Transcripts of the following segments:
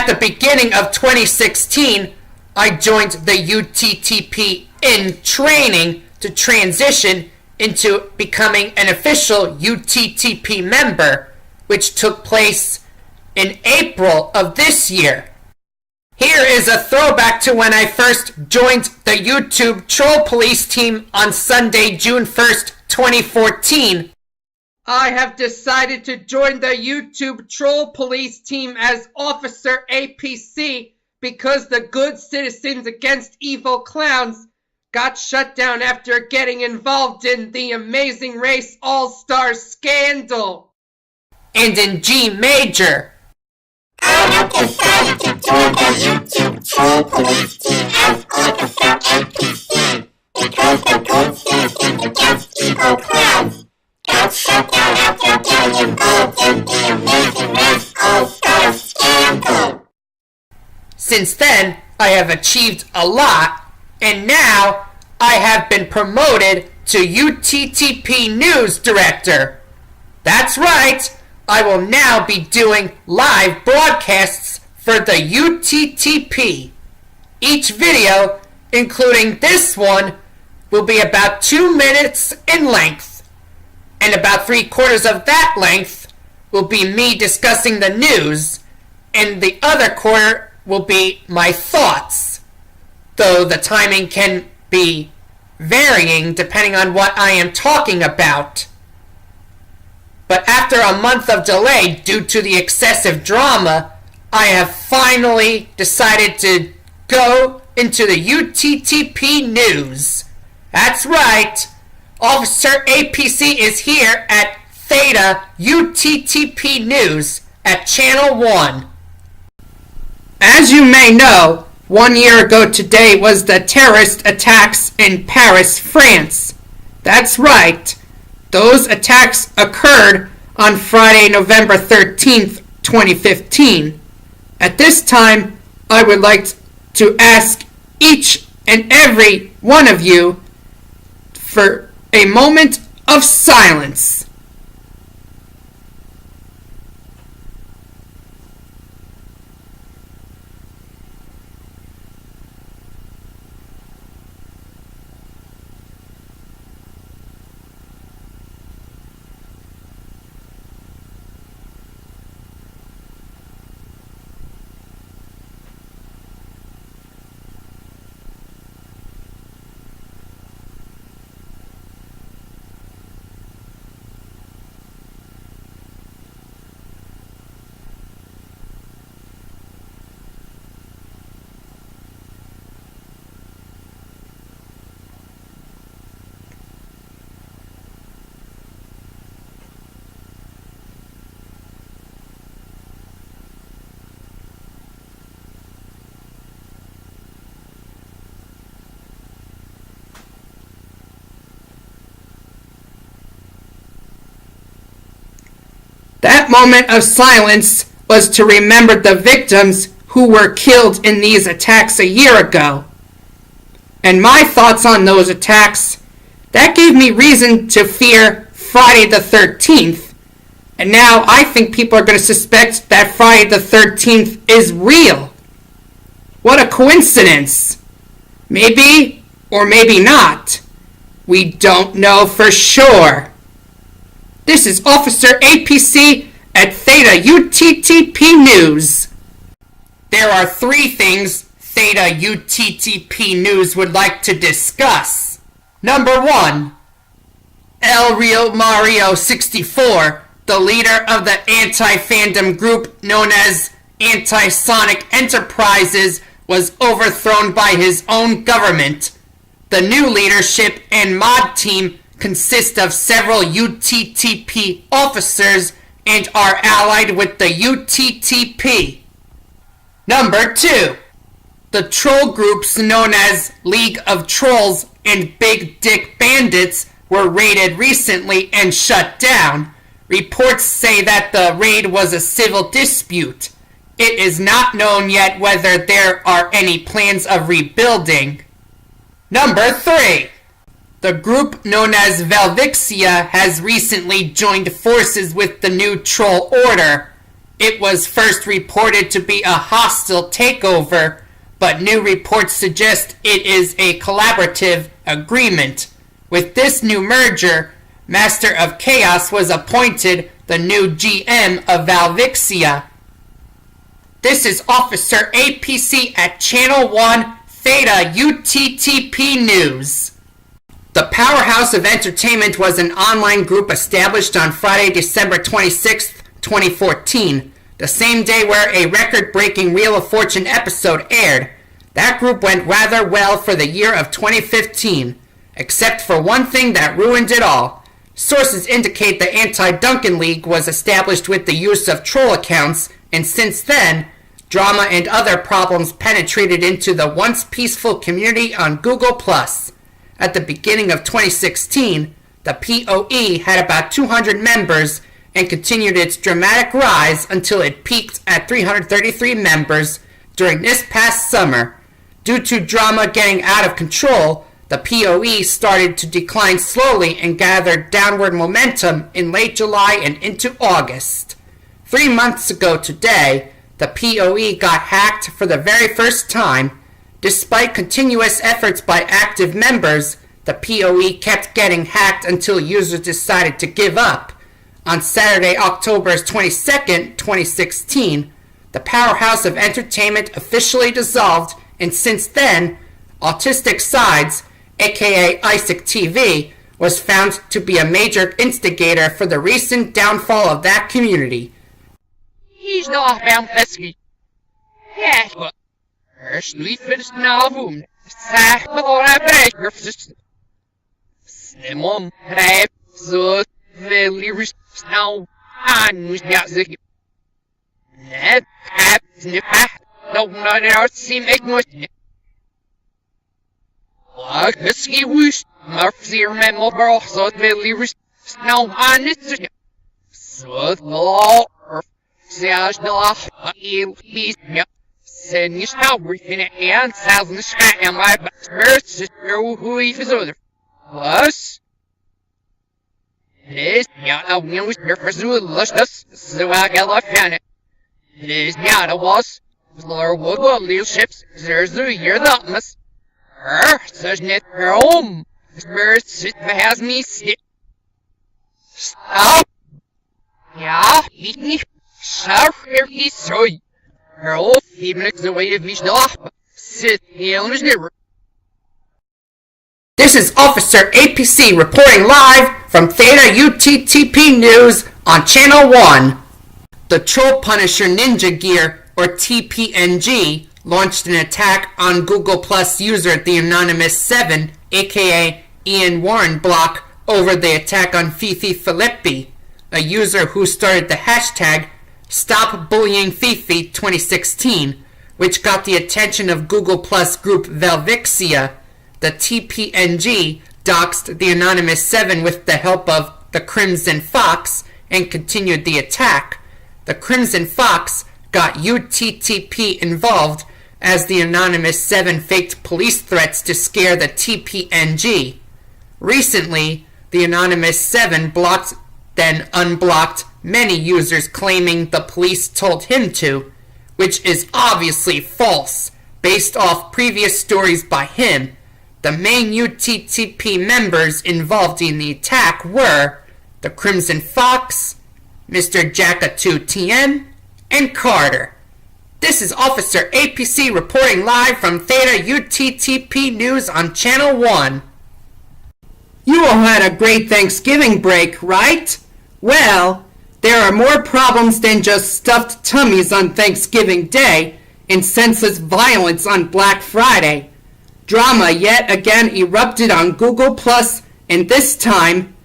at the beginning of 2016, I joined the UTTP in training to transition into becoming an official UTTP member, which took place in April of this year. Here is a throwback to when I first joined the YouTube Troll Police team on Sunday, June 1st, 2014. I have decided to join the YouTube Troll Police team as Officer APC because the Good Citizens Against Evil Clowns got shut down after getting involved in the Amazing Race All-Stars scandal. And in G major, I have decided to join the YouTube Troll Police team as Officer APC because the Good Citizens Against Evil Clowns got shut down after getting involved in the Amazing Race All-Stars scandal. Since then, I have achieved a lot, and now I have been promoted to UTTP News Director. That's right, I will now be doing live broadcasts for the UTTP. Each video, including this one, will be about 2 minutes in length, and about 3/4 of that length will be me discussing the news, and the other quarter will be my thoughts, though the timing can be varying depending on what I am talking about. But after a month of delay due to the excessive drama, I have finally decided to go into the UTTP News. That's right, Officer APC is here at Theta UTTP News at Channel 1. As you may know, 1 year ago today was the terrorist attacks in Paris, France. That's right, those attacks occurred on Friday, November 13th, 2015. At this time, I would like to ask each and every one of you for a moment of silence. That moment of silence was to remember the victims who were killed in these attacks a year ago. And my thoughts on those attacks, that gave me reason to fear Friday the 13th. And now I think people are going to suspect that Friday the 13th is real. What a coincidence. Maybe or maybe not. We don't know for sure. This is Officer APC at Theta UTTP News. There are 3 things Theta UTTP News would like to discuss. Number 1, El Rio Mario 64, the leader of the anti-fandom group known as Anti-Sonic Enterprises, was overthrown by his own government. The new leadership and mod team consist of several UTTP officers and are allied with the UTTP. Number 2. The troll groups known as League of Trolls and Big Dick Bandits were raided recently and shut down. Reports say that the raid was a civil dispute. It is not known yet whether there are any plans of rebuilding. Number 3. The group known as Velvixia has recently joined forces with the new Troll Order. It was first reported to be a hostile takeover, but new reports suggest it is a collaborative agreement. With this new merger, Master of Chaos was appointed the new GM of Valvixia. This is Officer APC at Channel 1 Theta UTTP News. The Powerhouse of Entertainment was an online group established on Friday, December 26, 2014, the same day where a record-breaking Wheel of Fortune episode aired. That group went rather well for the year of 2015, except for one thing that ruined it all. Sources indicate the Anti-Duncan League was established with the use of troll accounts, and since then, drama and other problems penetrated into the once peaceful community on Google+. At the beginning of 2016, the POE had about 200 members and continued its dramatic rise until it peaked at 333 members during this past summer. Due to drama getting out of control, the POE started to decline slowly and gathered downward momentum in late July and into August. 3 months ago today, the POE got hacked for the very first time. Despite continuous efforts by active members, the POE kept getting hacked until users decided to give up. On Saturday, October 22nd, 2016, the Powerhouse of Entertainment officially dissolved, and since then, Autistic Sides, aka Isaac TV, was found to be a major instigator for the recent downfall of that community. He's not bound pesky. Yeah, but sleepers now boom. Sag me door breaker. Stemom rap so very now anus music. Net cap snipper. Don't know out seem ignorant. Like pesky wish. Murphy memo bro so very now anus. So law. Sias de la il pismia. Senish now within and thousand sky and my birth who is other. Plus, this not a win with your pursuit lustus, so I got left on it. This not a was, Lord Woodwell leaderships, there's the year that must. Such net her home. Birth sit has me sit. Stop. Yeah, eat me. Sarfer is soy. Her old female the way of his laugh. Sit here on his never. This is Officer APC reporting live from Theta UTTP News on Channel 1. The Troll Punisher Ninja Gear, or TPNG, launched an attack on Google Plus user The Anonymous 7, aka Ian Warren Block, over the attack on Fifi Filippi, a user who started the hashtag Stop Bullying Fifi 2016, which got the attention of Google Plus group Valvixia. The TPNG doxed the Anonymous 7 with the help of the Crimson Fox and continued the attack. The Crimson Fox got UTTP involved as the Anonymous 7 faked police threats to scare the TPNG. Recently, the Anonymous 7 blocked, then unblocked many users claiming the police told him to, which is obviously false, based off previous stories by him. The main UTTP members involved in the attack were the Crimson Fox, Mr. Jacka2TN, and Carter. This is Officer APC reporting live from Theta UTTP News on Channel 1. You all had a great Thanksgiving break, right? Well, there are more problems than just stuffed tummies on Thanksgiving Day and senseless violence on Black Friday. Drama yet again erupted on Google+, and this time,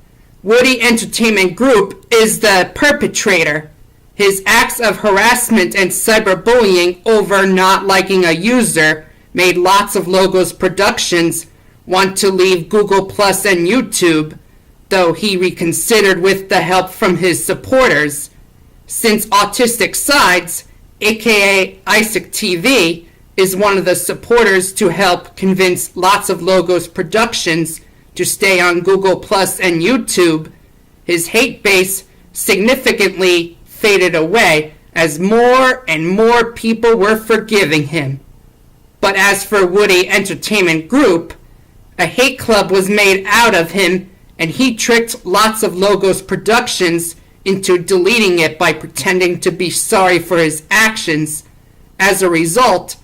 Woody Entertainment Group is the perpetrator. His acts of harassment and cyberbullying over not liking a user made Lots of Logos Productions want to leave Google+ and YouTube, though he reconsidered with the help from his supporters. Since Autistic Sides, aka Isaac TV, is one of the supporters to help convince Lots of Logos Productions to stay on Google Plus and YouTube, his hate base significantly faded away as more and more people were forgiving him. But as for Woody Entertainment Group, a hate club was made out of him, and he tricked Lots of Logos Productions into deleting it by pretending to be sorry for his actions. As a result,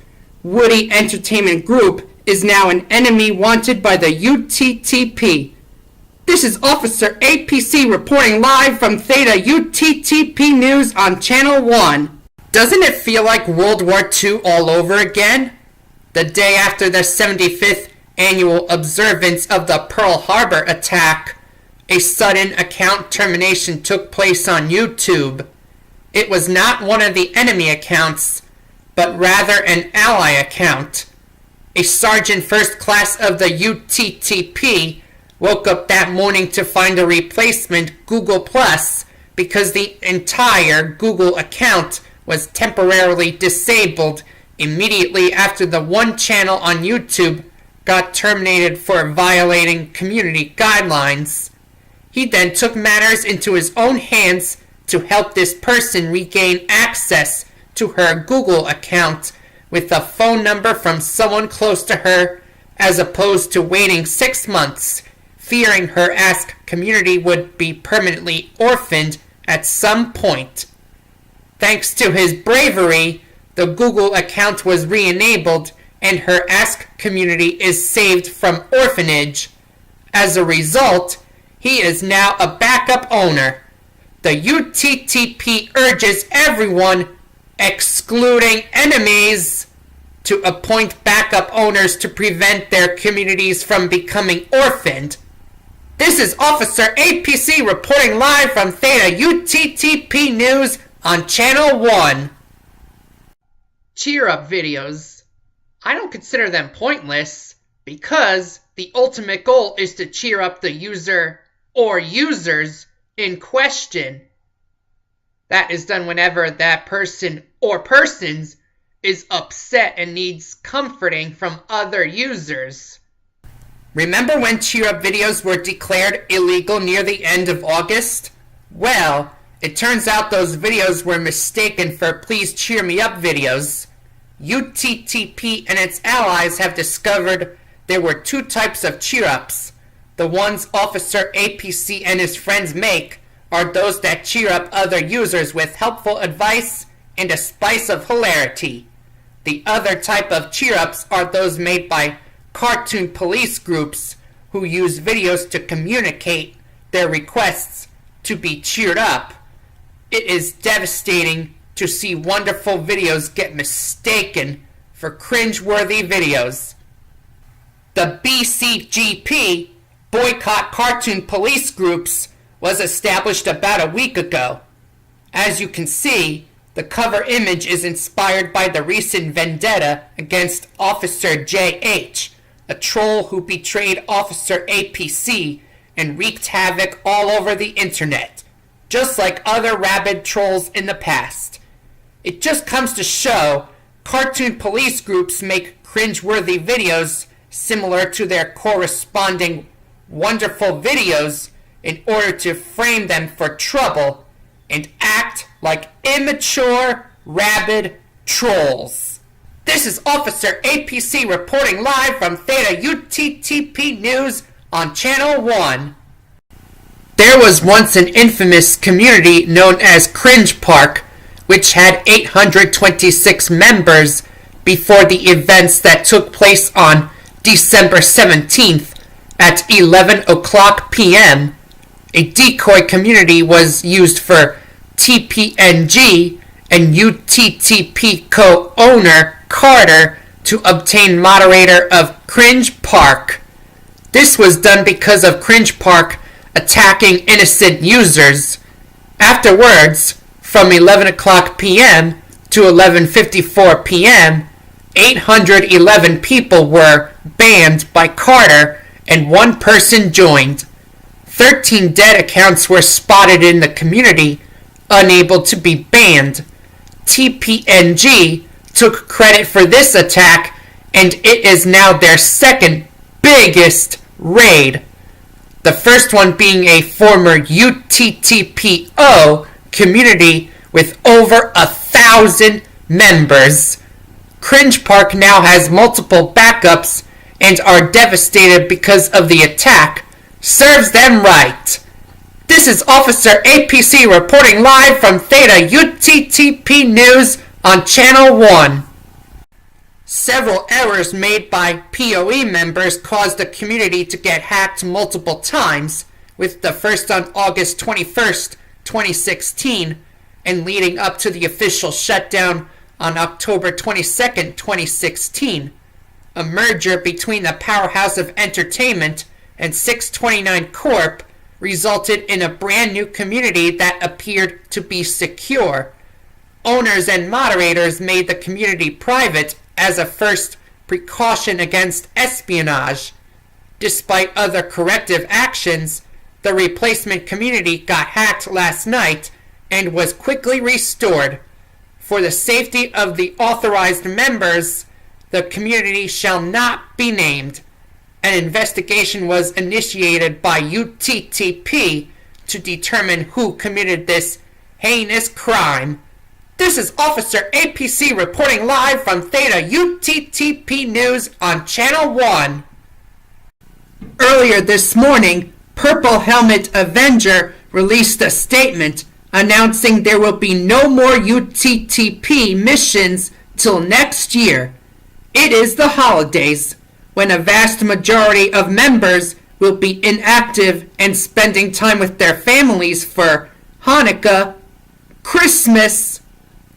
Woody Entertainment Group is now an enemy wanted by the UTTP. This is Officer APC reporting live from Theta UTTP News on Channel 1. Doesn't it feel like World War II all over again? The day after the 75th annual observance of the Pearl Harbor attack, a sudden account termination took place on YouTube. It was not one of the enemy accounts, but rather an ally account. A sergeant first class of the UTTP woke up that morning to find a replacement Google Plus because the entire Google account was temporarily disabled immediately after the one channel on YouTube got terminated for violating community guidelines. He then took matters into his own hands to help this person regain access to her Google account with a phone number from someone close to her, as opposed to waiting 6 months, fearing her Ask community would be permanently orphaned at some point. Thanks to his bravery, the Google account was re-enabled and her Ask community is saved from orphanage. As a result, he is now a backup owner. The UTTP urges everyone, excluding enemies, to appoint backup owners to prevent their communities from becoming orphaned. This is Officer APC reporting live from Theta UTTP News on Channel 1. Cheer up videos. I don't consider them pointless because the ultimate goal is to cheer up the user or users in question. That is done whenever that person or persons is upset and needs comforting from other users. Remember when cheer up videos were declared illegal near the end of August? Well, it turns out those videos were mistaken for please cheer me up videos. UTTP and its allies have discovered there were two types of cheer-ups. The ones Officer APC and his friends make are those that cheer up other users with helpful advice and a spice of hilarity. The other type of cheer-ups are those made by cartoon police groups who use videos to communicate their requests to be cheered up. It is devastating to see wonderful videos get mistaken for cringe-worthy videos. The BCGP, Boycott Cartoon Police Groups, was established about a week ago. As you can see, the cover image is inspired by the recent vendetta against Officer JH, a troll who betrayed Officer APC and wreaked havoc all over the internet, just like other rabid trolls in the past. It just comes to show cartoon police groups make cringe-worthy videos similar to their corresponding wonderful videos in order to frame them for trouble and act like immature, rabid trolls. This is Officer APC reporting live from Theta UTTP News on Channel 1. There was once an infamous community known as Cringe Park, which had 826 members before the events that took place on December 17th at 11 o'clock p.m. A decoy community was used for TPNG and UTTP co-owner Carter to obtain moderator of Cringe Park. This was done because of Cringe Park attacking innocent users. Afterwards, from 11 o'clock p.m. to 11:54 p.m., 811 people were banned by Carter and one person joined. 13 dead accounts were spotted in the community, unable to be banned. TPNG took credit for this attack, and it is now their second biggest raid. The first one being a former UTTPO community with over 1,000 members. Cringe Park now has multiple backups and are devastated because of the attack. Serves them right. This is Officer APC reporting live from Theta UTTP News on Channel 1. Several errors made by POE members caused the community to get hacked multiple times, with the first on August 21st, 2016, and leading up to the official shutdown on October 22nd, 2016. A merger between the Powerhouse of Entertainment and 629 Corp. Resulted in a brand new community that appeared to be secure. Owners and moderators made the community private as a first precaution against espionage. Despite other corrective actions, the replacement community got hacked last night and was quickly restored. For the safety of the authorized members, the community shall not be named. An investigation was initiated by UTTP to determine who committed this heinous crime. This is Officer APC reporting live from Theta UTTP News on Channel 1. Earlier this morning, Purple Helmet Avenger released a statement announcing there will be no more UTTP missions till next year. It is the holidays, when a vast majority of members will be inactive and spending time with their families for Hanukkah, Christmas,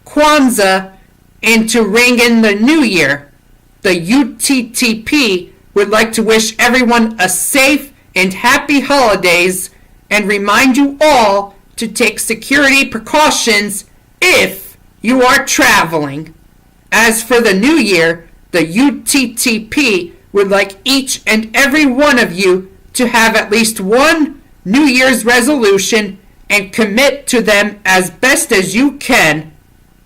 Kwanzaa, and to ring in the New Year. The UTTP would like to wish everyone a safe and happy holidays and remind you all to take security precautions if you are traveling. As for the New Year, the UTTP would like each and every one of you to have at least one New Year's resolution and commit to them as best as you can.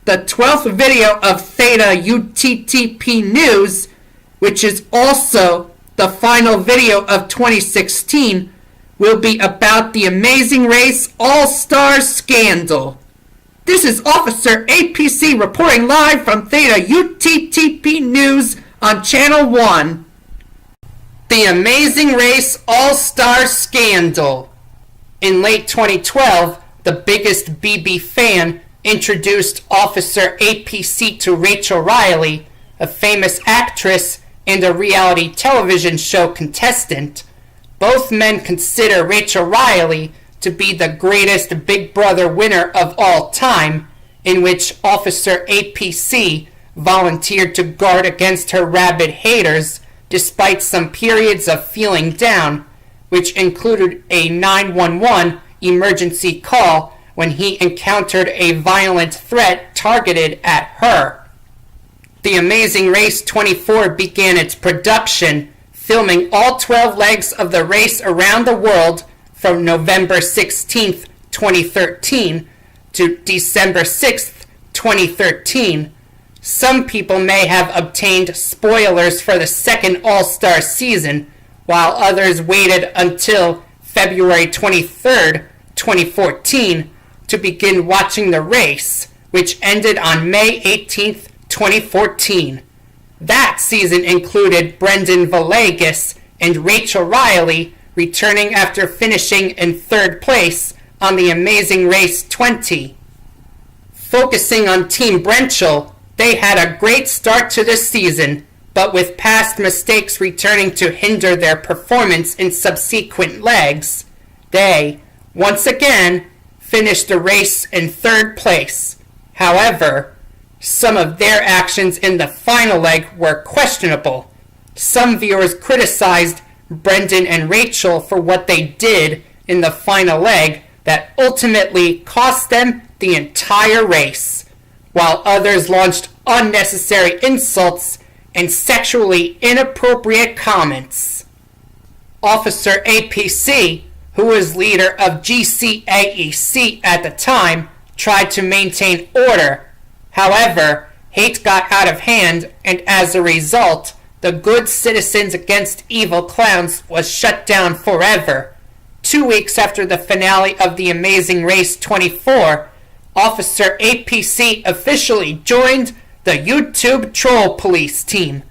The 12th video of Theta UTTP News, which is also the final video of 2016, will be about the Amazing Race All-Star scandal. This is Officer APC reporting live from Theta UTTP News on Channel 1. The Amazing Race All-Star Scandal. In late 2012, the biggest BB fan introduced Officer APC to Rachel Riley, a famous actress and a reality television show contestant. Both men consider Rachel Riley to be the greatest Big Brother winner of all time, in which Officer APC volunteered to guard against her rabid haters despite some periods of feeling down, which included a 911 emergency call when he encountered a violent threat targeted at her. The Amazing Race 24 began its production, filming all 12 legs of the race around the world from November 16, 2013 to December 6, 2013. Some people may have obtained spoilers for the second All-Star season, while others waited until February 23, 2014 to begin watching the race, which ended on May 18, 2014. That season included Brendan Villegas and Rachel Riley returning after finishing in third place on the Amazing Race 20. Focusing on Team Brenchel, they had a great start to the season, but with past mistakes returning to hinder their performance in subsequent legs, they, once again, finished the race in third place. However, some of their actions in the final leg were questionable. Some viewers criticized Brendan and Rachel for what they did in the final leg that ultimately cost them the entire race, while others launched unnecessary insults and sexually inappropriate comments. Officer APC, who was leader of GCAEC at the time, tried to maintain order. However, hate got out of hand, and as a result, the Good Citizens Against Evil Clowns was shut down forever. 2 weeks after the finale of The Amazing Race 24, Officer APC officially joined the YouTube Troll Police team,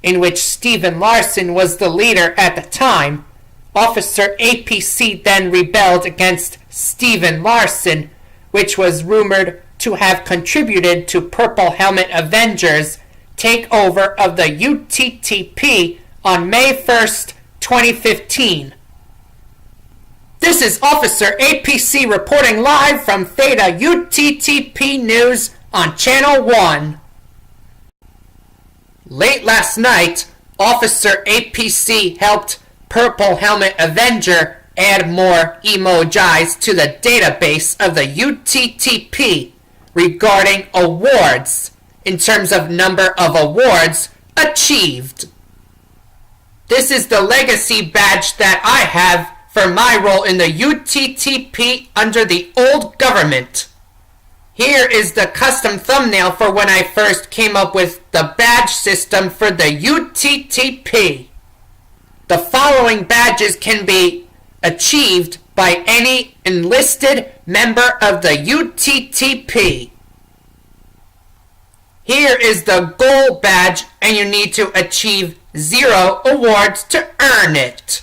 in which Stephen Larson was the leader at the time. Officer APC then rebelled against Stephen Larson, which was rumored to have contributed to Purple Helmet Avengers' takeover of the UTTP on May 1st, 2015. This is Officer APC reporting live from Theta UTTP News on Channel 1. Late last night, Officer APC helped Purple Helmet Avenger add more emojis to the database of the UTTP regarding awards in terms of number of awards achieved. This is the legacy badge that I have for my role in the UTTP under the old government. Here is the custom thumbnail for when I first came up with the badge system for the UTTP. The following badges can be achieved by any enlisted member of the UTTP. Here is the gold badge, and you need to achieve 0 awards to earn it.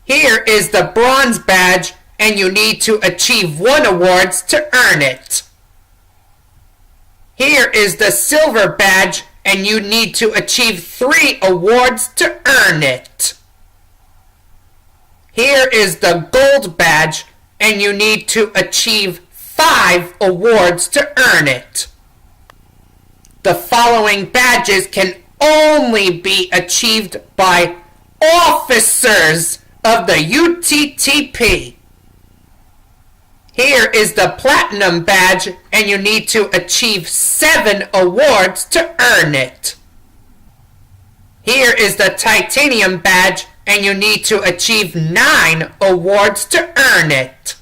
Here is the bronze badge, and you need to achieve 1 awards to earn it. Here is the silver badge, and you need to achieve 3 awards to earn it. Here is the gold badge, and you need to achieve 5 awards to earn it. The following badges can only be achieved by officers of the UTTP. Here is the platinum badge, and you need to achieve 7 awards to earn it. Here is the titanium badge, and you need to achieve 9 awards to earn it.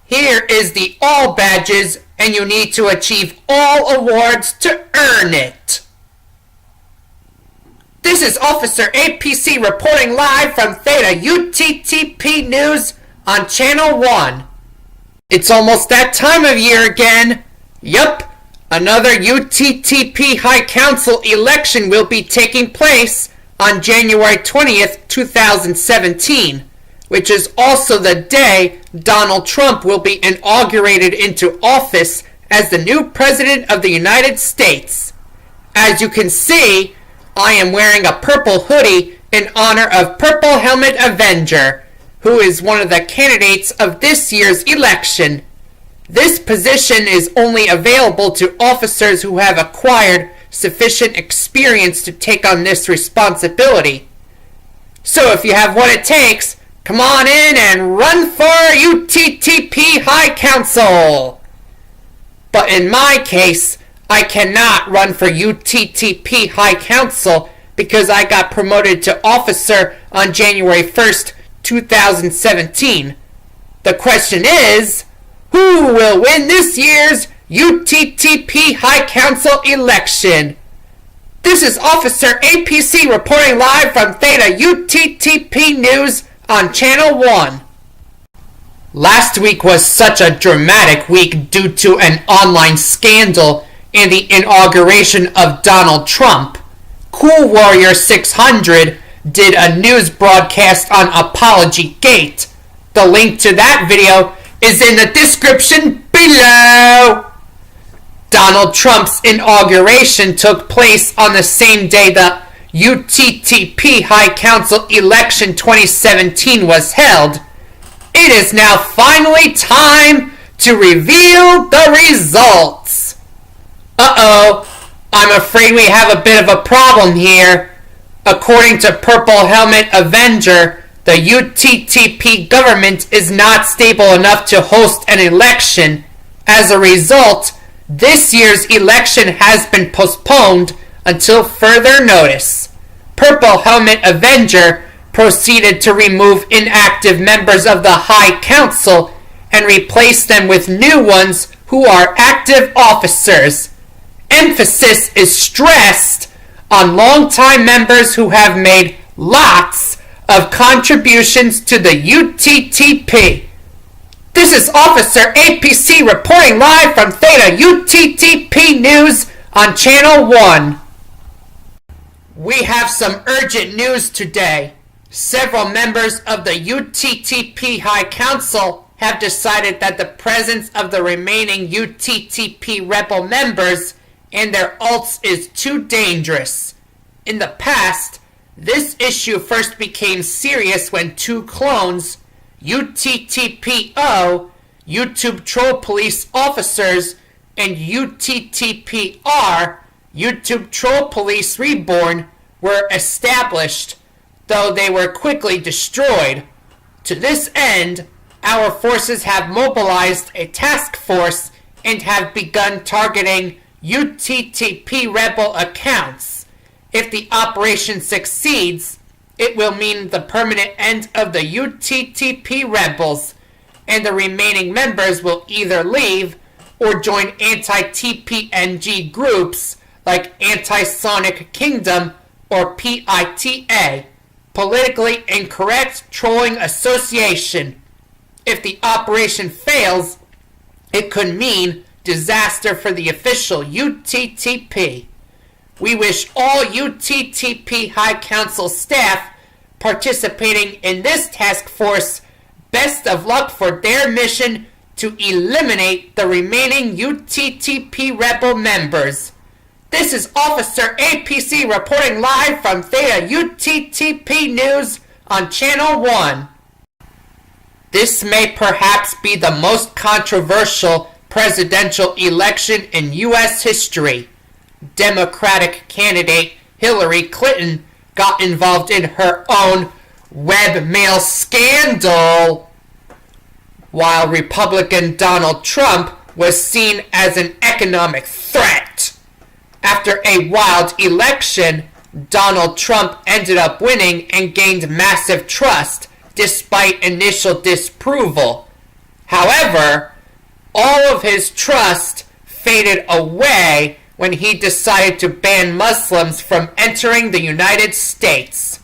Here is the all badges, and you need to achieve all awards to earn it. This is Officer APC reporting live from Theta UTTP News on Channel 1. It's almost that time of year again. Yup, another UTTP High Council election will be taking place on January 20th, 2017, which is also the day Donald Trump will be inaugurated into office as the new President of the United States. As you can see, I am wearing a purple hoodie in honor of Purple Helmet Avenger, who is one of the candidates of this year's election. This position is only available to officers who have acquired sufficient experience to take on this responsibility. So if you have what it takes, come on in and run for UTTP High Council! But in my case, I cannot run for UTTP High Council because I got promoted to officer on January 1st, 2017. The question is, who will win this year's UTTP High Council election? This is Officer APC reporting live from Theta UTTP News on Channel 1. Last week was such a dramatic week due to an online scandal and the inauguration of Donald Trump. Cool Warrior 600 did a news broadcast on Apology Gate. The link to that video is in the description below. Donald Trump's inauguration took place on the same day the UTTP High Council election 2017 was held. It is now finally time to reveal the results. Uh-oh, I'm afraid we have a bit of a problem here. According to Purple Helmet Avenger, the UTTP government is not stable enough to host an election. As a result, this year's election has been postponed until further notice. Purple Helmet Avenger proceeded to remove inactive members of the High Council and replace them with new ones who are active officers. Emphasis is stressed on longtime members who have made lots of contributions to the UTTP. This is Officer APC reporting live from Theta UTTP News on Channel 1. We have some urgent news today. Several members of the UTTP High Council have decided that the presence of the remaining UTTP rebel members and their alts is too dangerous. In the past, this issue first became serious when two clones, UTTPO, YouTube Troll Police Officers, and UTTPR, YouTube Troll Police Reborn, were established, though they were quickly destroyed. To this end, our forces have mobilized a task force and have begun targeting UTTP rebel accounts. If the operation succeeds, it will mean the permanent end of the UTTP rebels, and the remaining members will either leave or join anti-TPNG groups like Anti-Sonic Kingdom or PITA, Politically Incorrect Trolling Association. If the operation fails, it could mean disaster for the official UTTP. We wish all UTTP High Council staff participating in this task force best of luck for their mission to eliminate the remaining UTTP rebel members. This is Officer APC reporting live from Theta UTTP News on Channel 1. This may perhaps be the most controversial presidential election in U.S. history. Democratic candidate Hillary Clinton got involved in her own webmail scandal, while Republican Donald Trump was seen as an economic threat. After a wild election, Donald Trump ended up winning and gained massive trust despite initial disapproval. However, all of his trust faded away when he decided to ban Muslims from entering the United States.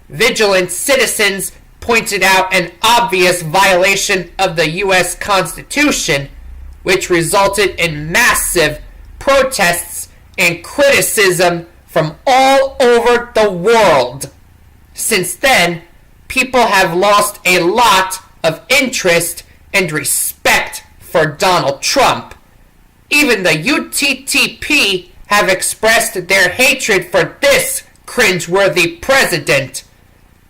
Vigilant citizens pointed out an obvious violation of the U.S. Constitution, which resulted in massive protests and criticism from all over the world. Since then, people have lost a lot of interest and respect for Donald Trump. Even the UTTP have expressed their hatred for this cringeworthy president.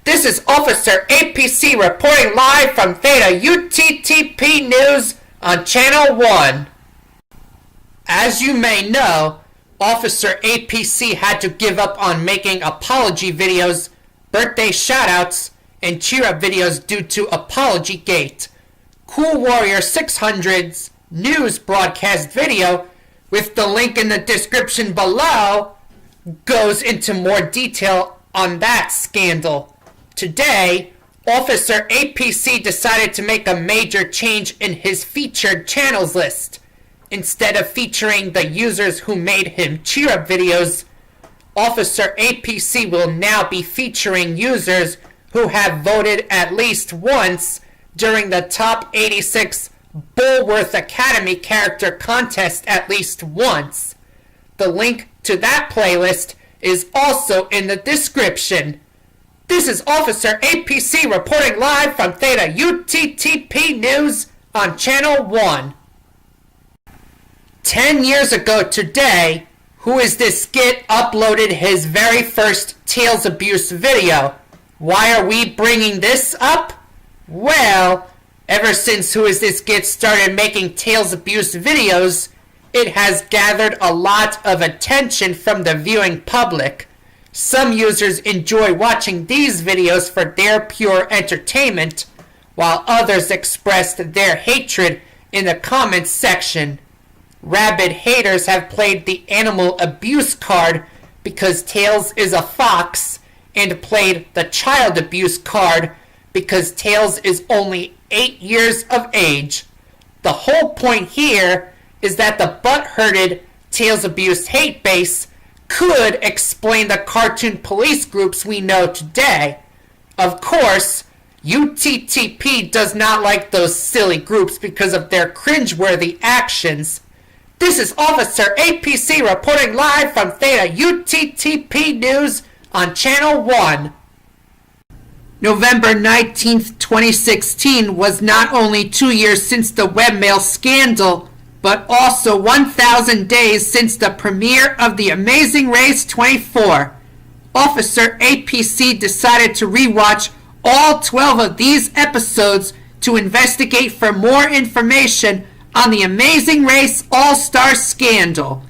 This is Officer APC reporting live from Theta UTTP News on Channel 1. As you may know, Officer APC had to give up on making apology videos, birthday shoutouts, and cheer-up videos due to Apologygate. Cool Warrior 600's news broadcast video, with the link in the description below, goes into more detail on that scandal. Today, Officer APC decided to make a major change in his featured channels list. Instead of featuring the users who made him cheer-up videos, Officer APC will now be featuring users who have voted at least once during the Top 86 Bullworth Academy character contest at least once. The link to that playlist is also in the description. This is Officer APC reporting live from Theta UTTP News on Channel 1. 10 years ago today, Who Is This Skit uploaded his very first Tails abuse video. Why are we bringing this up? Well, ever since Who Is This Skit started making Tails abuse videos, it has gathered a lot of attention from the viewing public. Some users enjoy watching these videos for their pure entertainment, while others expressed their hatred in the comments section. Rabid haters have played the animal abuse card because Tails is a fox, and played the child abuse card because Tails is only 8 years of age. The whole point here is that the butt-hurted Tails abuse hate base could explain the cartoon police groups we know today. Of course, UTTP does not like those silly groups because of their cringeworthy actions. This is Officer APC reporting live from Theta UTTP News on Channel 1. November 19th, 2016 was not only 2 years since the webmail scandal, but also 1,000 days since the premiere of The Amazing Race 24. Officer APC decided to rewatch all 12 of these episodes to investigate for more information on the Amazing Race All-Star scandal.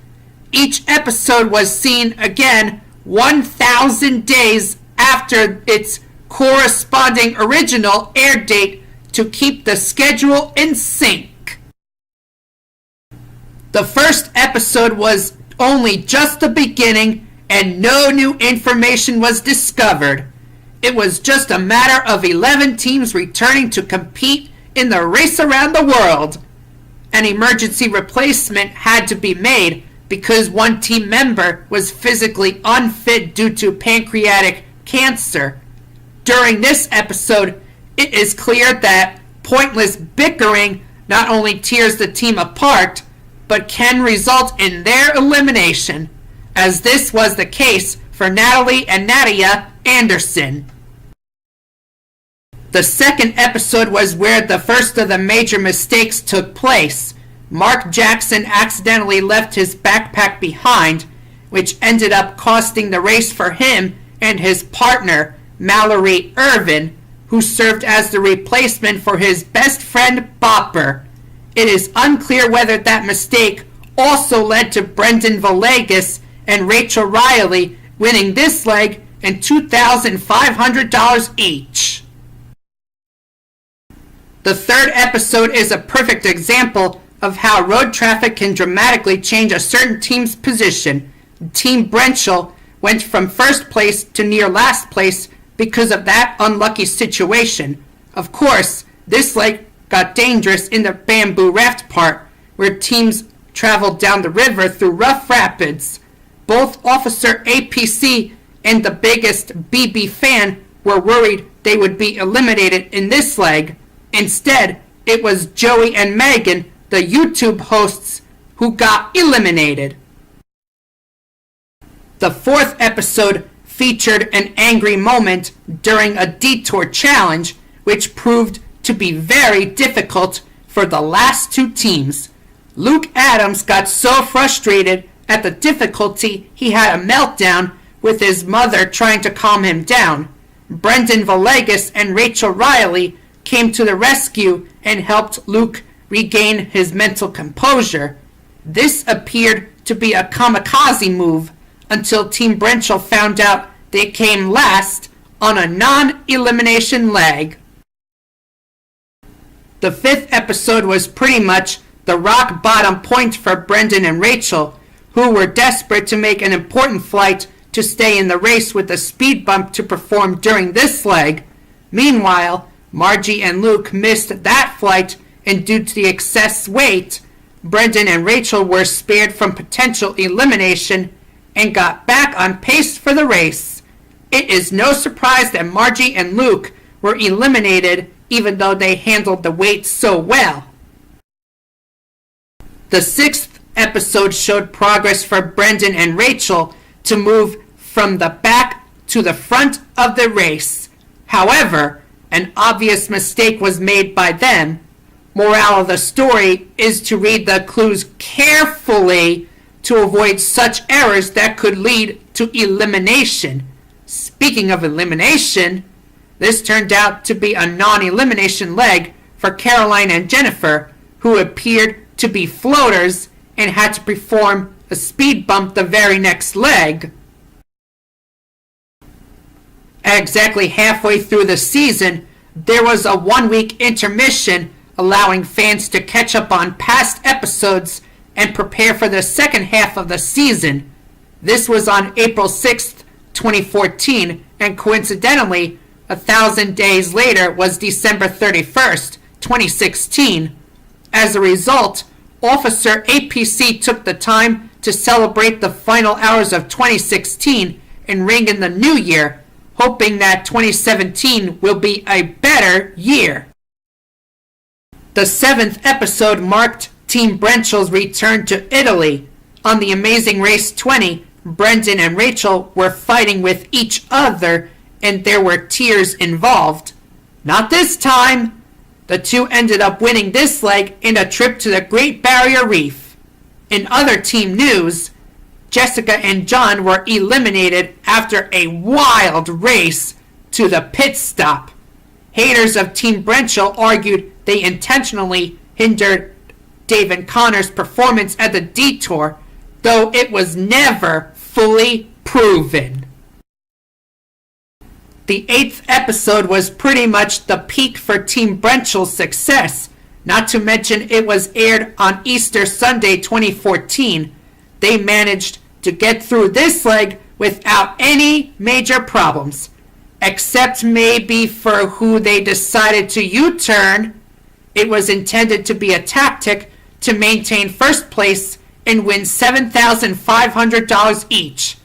Each episode was seen again 1,000 days after its corresponding original air date to keep the schedule in sync. The first episode was only just the beginning and no new information was discovered. It was just a matter of 11 teams returning to compete in the race around the world. An emergency replacement had to be made because one team member was physically unfit due to pancreatic cancer. During this episode, it is clear that pointless bickering not only tears the team apart, but can result in their elimination, as this was the case for Natalie and Nadia Anderson. The second episode was where the first of the major mistakes took place. Mark Jackson accidentally left his backpack behind, which ended up costing the race for him and his partner, Mallory Irvin, who served as the replacement for his best friend Bopper. It is unclear whether that mistake also led to Brendan Villegas and Rachel Riley winning this leg and $2,500 each. The third episode is a perfect example of how road traffic can dramatically change a certain team's position. Team Brenchel went from first place to near last place because of that unlucky situation. Of course, this leg got dangerous in the bamboo raft part, where teams traveled down the river through rough rapids. Both Officer APC and the biggest BB fan were worried they would be eliminated in this leg. Instead, it was Joey and Megan, the YouTube hosts, who got eliminated. The fourth episode featured an angry moment during a detour challenge, which proved to be very difficult for the last two teams. Luke Adams got so frustrated at the difficulty he had a meltdown with his mother trying to calm him down. Brendan Villegas and Rachel Riley came to the rescue and helped Luke regain his mental composure. This appeared to be a kamikaze move until Team Brenchel found out they came last on a non-elimination leg. The fifth episode was pretty much the rock bottom point for Brendan and Rachel, who were desperate to make an important flight to stay in the race with a speed bump to perform during this leg. Meanwhile, Margie and Luke missed that flight, and due to the excess weight, Brendan and Rachel were spared from potential elimination and got back on pace for the race. It is no surprise that Margie and Luke were eliminated, even though they handled the weight so well. The sixth episode showed progress for Brendan and Rachel to move from the back to the front of the race. However, an obvious mistake was made by them. Moral of the story is to read the clues carefully to avoid such errors that could lead to elimination. Speaking of elimination, this turned out to be a non-elimination leg for Caroline and Jennifer, who appeared to be floaters and had to perform a speed bump the very next leg. Exactly halfway through the season, there was a 1-week intermission allowing fans to catch up on past episodes and prepare for the second half of the season. This was on April 6th, 2014, and coincidentally, 1,000 days later was December 31st, 2016. As a result, Officer APC took the time to celebrate the final hours of 2016 and ring in the new year, hoping that 2017 will be a better year. The 7th episode marked Team Brenchill's return to Italy. On The Amazing Race 20, Brendan and Rachel were fighting with each other and there were tears involved. Not this time! The two ended up winning this leg in a trip to the Great Barrier Reef. In other team news, Jessica and John were eliminated after a wild race to the pit stop. Haters of Team Brenchill argued they intentionally hindered Dave and Connor's performance at the detour, though it was never fully proven. The 8th episode was pretty much the peak for Team Brenchill's success, not to mention it was aired on Easter Sunday 2014. They managed to get through this leg without any major problems, except maybe for who they decided to U-turn. It was intended to be a tactic to maintain first place and win $7,500 each.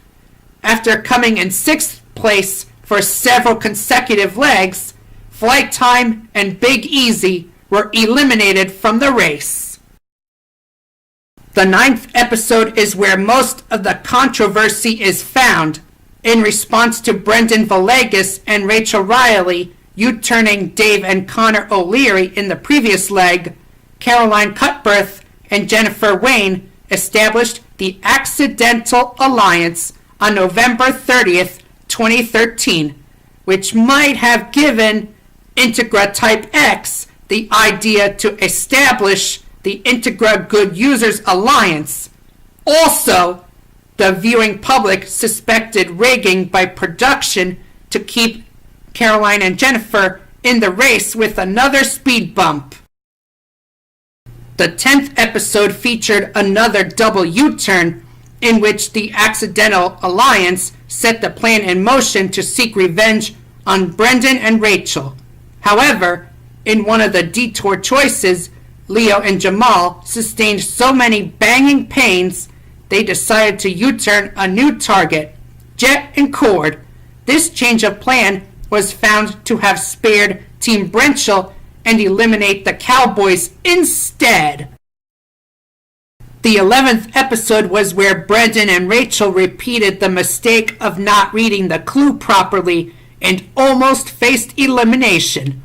After coming in 6th place for several consecutive legs, Flight Time and Big Easy were eliminated from the race. The 9th episode is where most of the controversy is found. In response to Brendan Villegas and Rachel Riley U-turning Dave and Connor O'Leary in the previous leg, Caroline Cutbirth and Jennifer Wayne established the Accidental Alliance on November 30th, 2013, which might have given Integra Type X the idea to establish the Integra Good Users Alliance. Also, the viewing public suspected rigging by production to keep Caroline and Jennifer in the race with another speed bump. The 10th episode featured another double U-turn in which the Accidental Alliance set the plan in motion to seek revenge on Brendan and Rachel. However, in one of the detour choices, Leo and Jamal sustained so many banging pains they decided to U-turn a new target, Jet and Cord. This change of plan was found to have spared Team Brenchill and eliminate the Cowboys instead. The 11th episode was where Brendan and Rachel repeated the mistake of not reading the clue properly and almost faced elimination.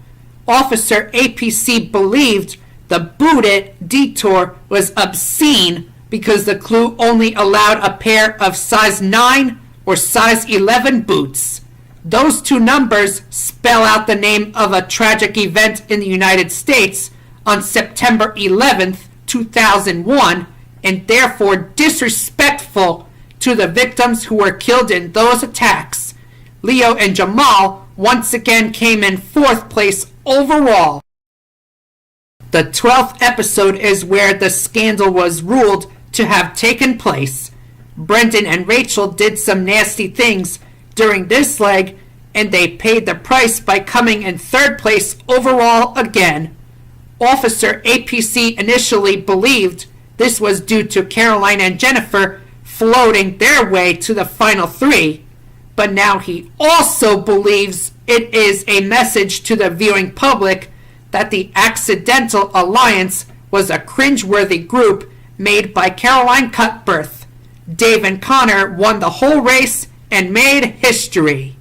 Officer APC believed the Boot It detour was obscene because the clue only allowed a pair of size 9 or size 11 boots. Those two numbers spell out the name of a tragic event in the United States on September 11th, 2001, and therefore disrespectful to the victims who were killed in those attacks. Leo and Jamal once again came in 4th place overall. The 12th episode is where the scandal was ruled to have taken place. Brendan and Rachel did some nasty things during this leg, and they paid the price by coming in 3rd place overall again. Officer APC initially believed this was due to Caroline and Jennifer floating their way to the final 3, but now he also believes it is a message to the viewing public that the Accidental Alliance was a cringeworthy group made by Caroline Cutbirth. Dave and Connor won the whole race and made history.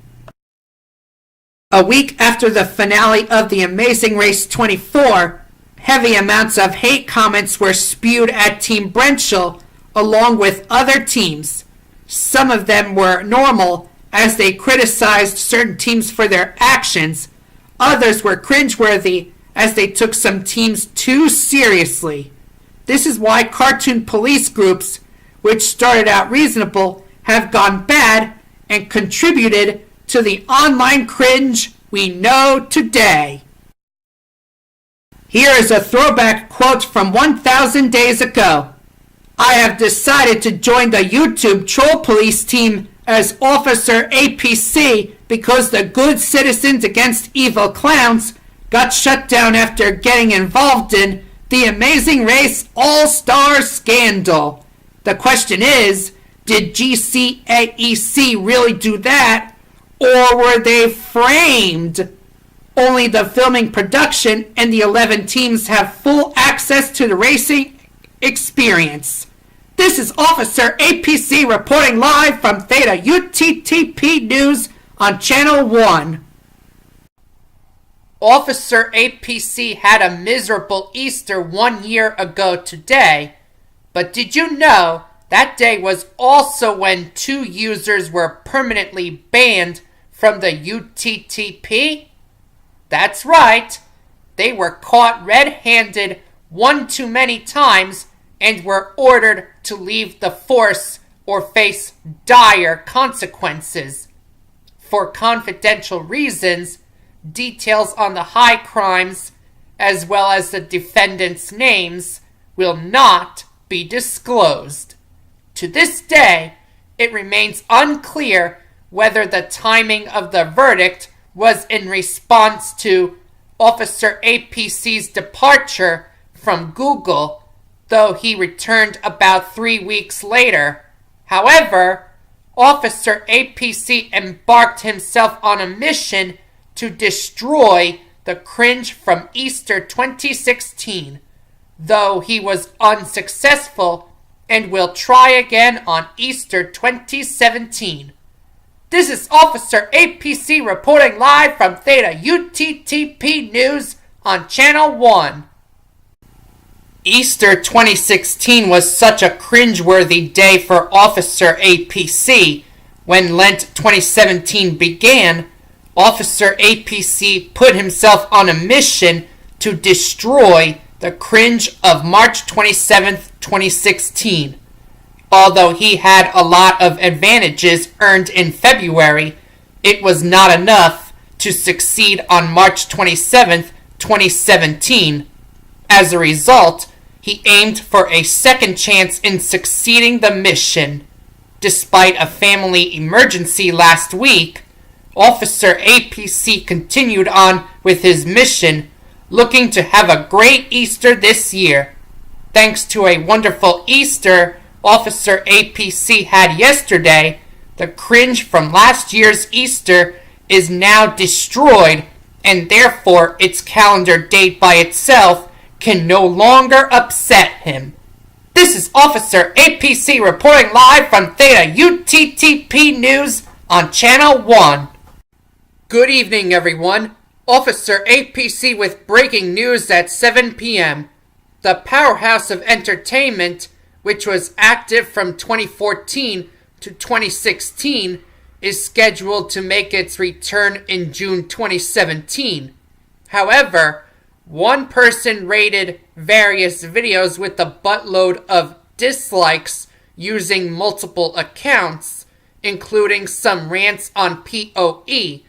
A week after the finale of The Amazing Race 24, heavy amounts of hate comments were spewed at Team Brenchill along with other teams. Some of them were normal as they criticized certain teams for their actions. Others were cringeworthy as they took some teams too seriously. This is why cartoon police groups, which started out reasonable, have gone bad and contributed to the online cringe we know today. Here is a throwback quote from 1,000 days ago. I have decided to join the YouTube troll police team as Officer APC because the Good Citizens Against Evil Clowns got shut down after getting involved in the Amazing Race All-Star scandal. The question is, did GCAEC really do that, Or were they framed? Only the filming production and the 11 teams have full access to the racing experience. This is Officer APC reporting live from Theta UTTP News on Channel 1. Officer APC had a miserable Easter 1 year ago today, but did you know that day was also when 2 users were permanently banned from the UTTP? That's right, they were caught red-handed one too many times and were ordered to leave the force or face dire consequences. For confidential reasons, details on the high crimes, as well as the defendants' names, will not be disclosed. To this day, it remains unclear whether the timing of the verdict was in response to Officer APC's departure from Google, though he returned about 3 weeks later. However, Officer APC embarked himself on a mission to destroy the cringe from Easter 2016, though he was unsuccessful and will try again on Easter 2017. This is Officer APC reporting live from Theta UTTP News on Channel 1. Easter 2016 was such a cringeworthy day for Officer APC. When Lent 2017 began, Officer APC put himself on a mission to destroy the cringe of March 27, 2016. Although he had a lot of advantages earned in February, it was not enough to succeed on March 27, 2017. As a result, he aimed for a second chance in succeeding the mission. Despite a family emergency last week, Officer APC continued on with his mission, looking to have a great Easter this year. Thanks to a wonderful Easter Officer APC had yesterday, the cringe from last year's Easter is now destroyed, and therefore its calendar date by itself can no longer upset him. This is Officer APC reporting live from Theta UTTP News on Channel 1. Good evening, everyone. Officer APC with breaking news at 7 p.m. The powerhouse of entertainment, which was active from 2014 to 2016, is scheduled to make its return in June 2017. However, one person rated various videos with a buttload of dislikes using multiple accounts, including some rants on POE,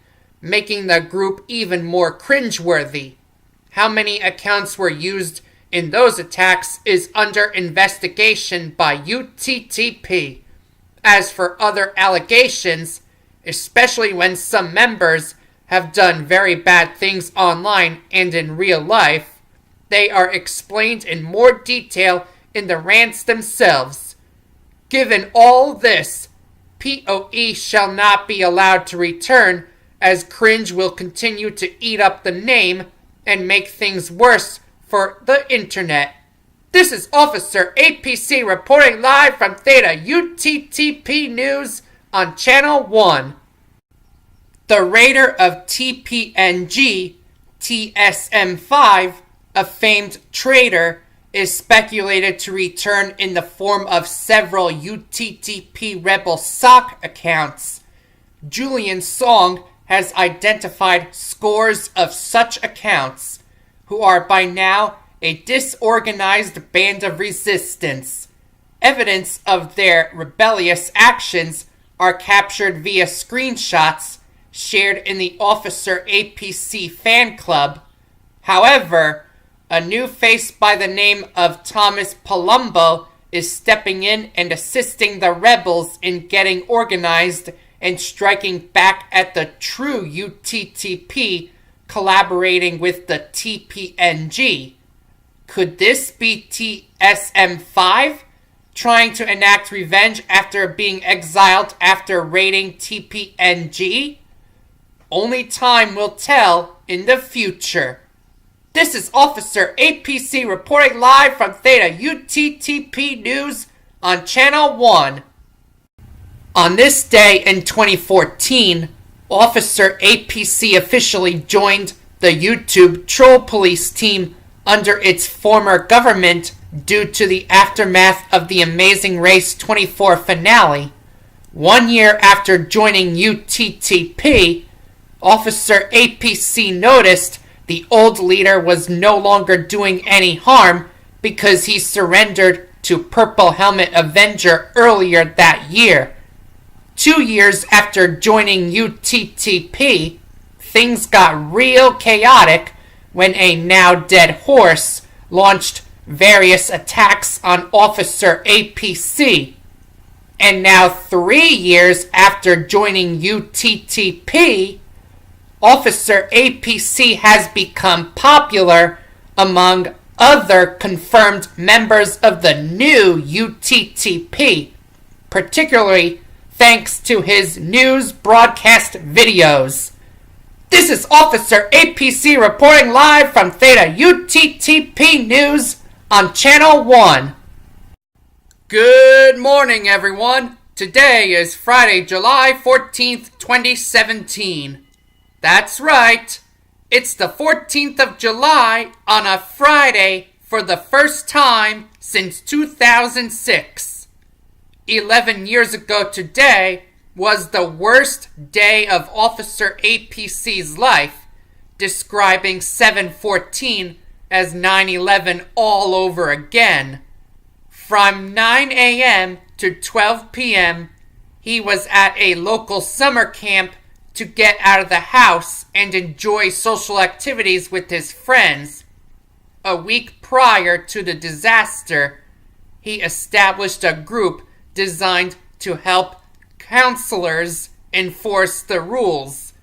making the group even more cringeworthy. How many accounts were used in those attacks is under investigation by UTTP. As for other allegations, especially when some members have done very bad things online and in real life, they are explained in more detail in the rants themselves. Given all this, POE shall not be allowed to return, as cringe will continue to eat up the name and make things worse for the internet. This is Officer APC reporting live from Theta UTTP News on Channel 1. The raider of TPNG, TSM5, a famed traitor, is speculated to return in the form of several UTTP Rebel SOC accounts. Julian Song has identified scores of such accounts, who are by now a disorganized band of resistance. Evidence of their rebellious actions are captured via screenshots shared in the Officer APC fan club. However, a new face by the name of Thomas Palumbo is stepping in and assisting the rebels in getting organized and striking back at the true UTTP, collaborating with the TPNG. Could this be TSM5 trying to enact revenge after being exiled after raiding TPNG? only time will tell in the future. This is Officer APC reporting live from Theta UTTP News on Channel 1. On this day in 2014, Officer APC officially joined the YouTube Troll Police team under its former government due to the aftermath of the Amazing Race 24 finale. 1 year after joining UTTP, Officer APC noticed the old leader was no longer doing any harm because he surrendered to Purple Helmet Avenger earlier that year. 2 years after joining UTTP, things got real chaotic when a now dead horse launched various attacks on Officer APC. And now 3 years after joining UTTP, Officer APC has become popular among other confirmed members of the new UTTP, particularly thanks to his news broadcast videos. This is Officer APC reporting live from Theta UTTP News on Channel 1. Good morning, everyone. Today is Friday, July 14th, 2017. That's right. It's the 14th of July on a Friday for the first time since 2006. 11 years ago today was the worst day of Officer APC's life, describing 7/14 as 9/11 all over again. From 9 a.m. to 12 p.m., he was at a local summer camp to get out of the house and enjoy social activities with his friends. A week prior to the disaster, he established a group designed to help counselors enforce the rules.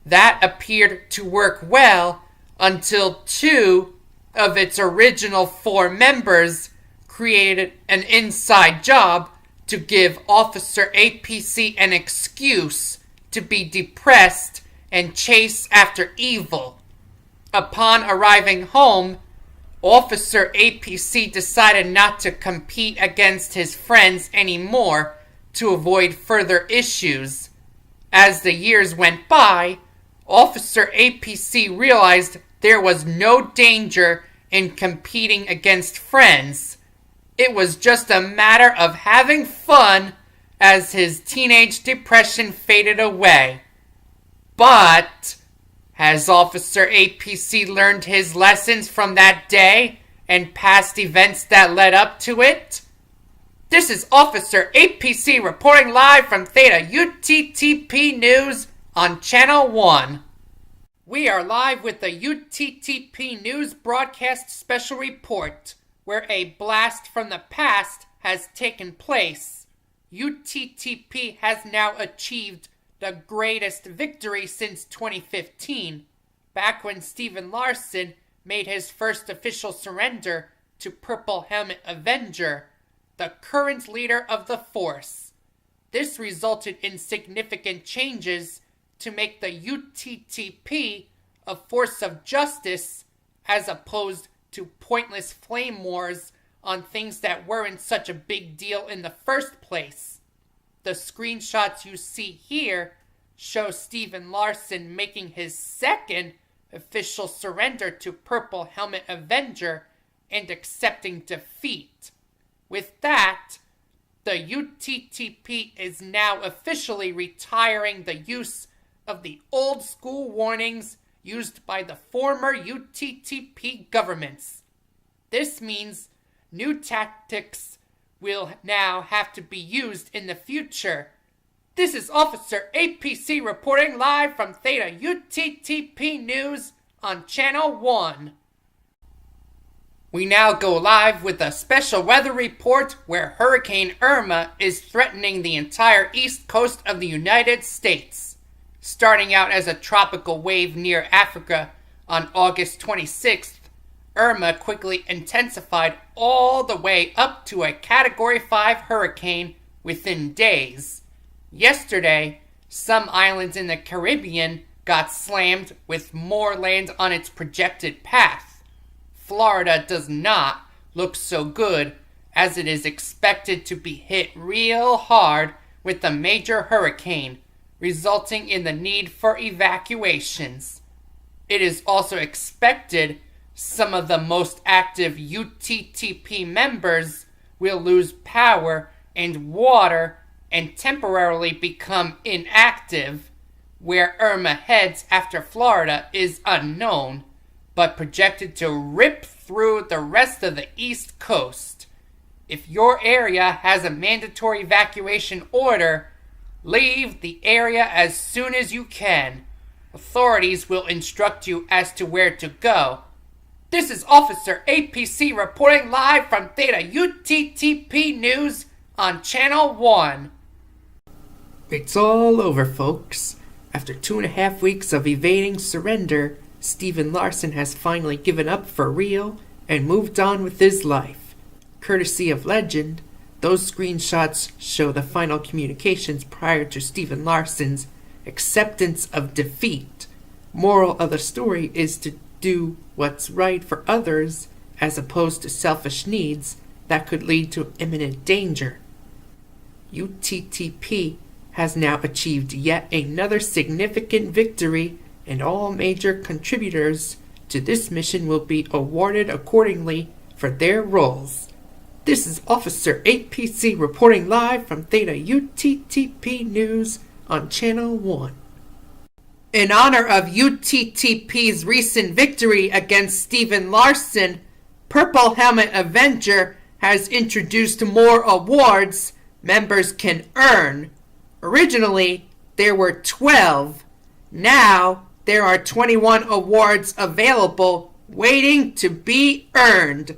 That appeared to work well until 2 of its original 4 members created an inside job to give Officer APC an excuse to be depressed and chase after evil. Upon arriving home, Officer APC decided not to compete against his friends anymore to avoid further issues. As the years went by, Officer APC realized there was no danger in competing against friends. It was just a matter of having fun as his teenage depression faded away. But has Officer APC learned his lessons from that day and past events that led up to it? This is Officer APC reporting live from Theta UTTP News on Channel 1. We are live with the UTTP News Broadcast Special Report, where a blast from the past has taken place. UTTP has now achieved the greatest victory since 2015, back when Stephen Larson made his first official surrender to Purple Helmet Avenger, the current leader of the Force. This resulted in significant changes to make the UTTP a force of justice as opposed to pointless flame wars on things that weren't such a big deal in the first place. The screenshots you see here show Stephen Larson making his second official surrender to Purple Helmet Avenger and accepting defeat. With that, the UTTP is now officially retiring the use of the old school warnings used by the former UTTP governments. This means new tactics will now have to be used in the future. This is Officer APC reporting live from Theta UTTP News on Channel 1. We now go live with a special weather report where Hurricane Irma is threatening the entire east coast of the United States. Starting out as a tropical wave near Africa on August 26th, Irma quickly intensified all the way up to a Category 5 hurricane within days. Yesterday, some islands in the Caribbean got slammed with more land on its projected path. Florida does not look so good, as it is expected to be hit real hard with a major hurricane, resulting in the need for evacuations. It is also expected some of the most active UTTP members will lose power and water and temporarily become inactive. Where Irma heads after Florida is unknown, but projected to rip through the rest of the East Coast. If your area has a mandatory evacuation order, leave the area as soon as you can. Authorities will instruct you as to where to go. This is Officer APC reporting live from Theta UTTP News on Channel 1. It's all over, folks. After 2.5 weeks of evading surrender, Stephen Larson has finally given up for real and moved on with his life. Courtesy of legend, those screenshots show the final communications prior to Stephen Larson's acceptance of defeat. Moral of the story is to do what's right for others as opposed to selfish needs that could lead to imminent danger. UTTP has now achieved yet another significant victory, and all major contributors to this mission will be awarded accordingly for their roles. This is Officer APC reporting live from Theta UTTP News on Channel 1. In honor of UTTP's recent victory against Stephen Larson, Purple Helmet Avenger has introduced more awards members can earn. Originally, there were 12. Now, there are 21 awards available waiting to be earned.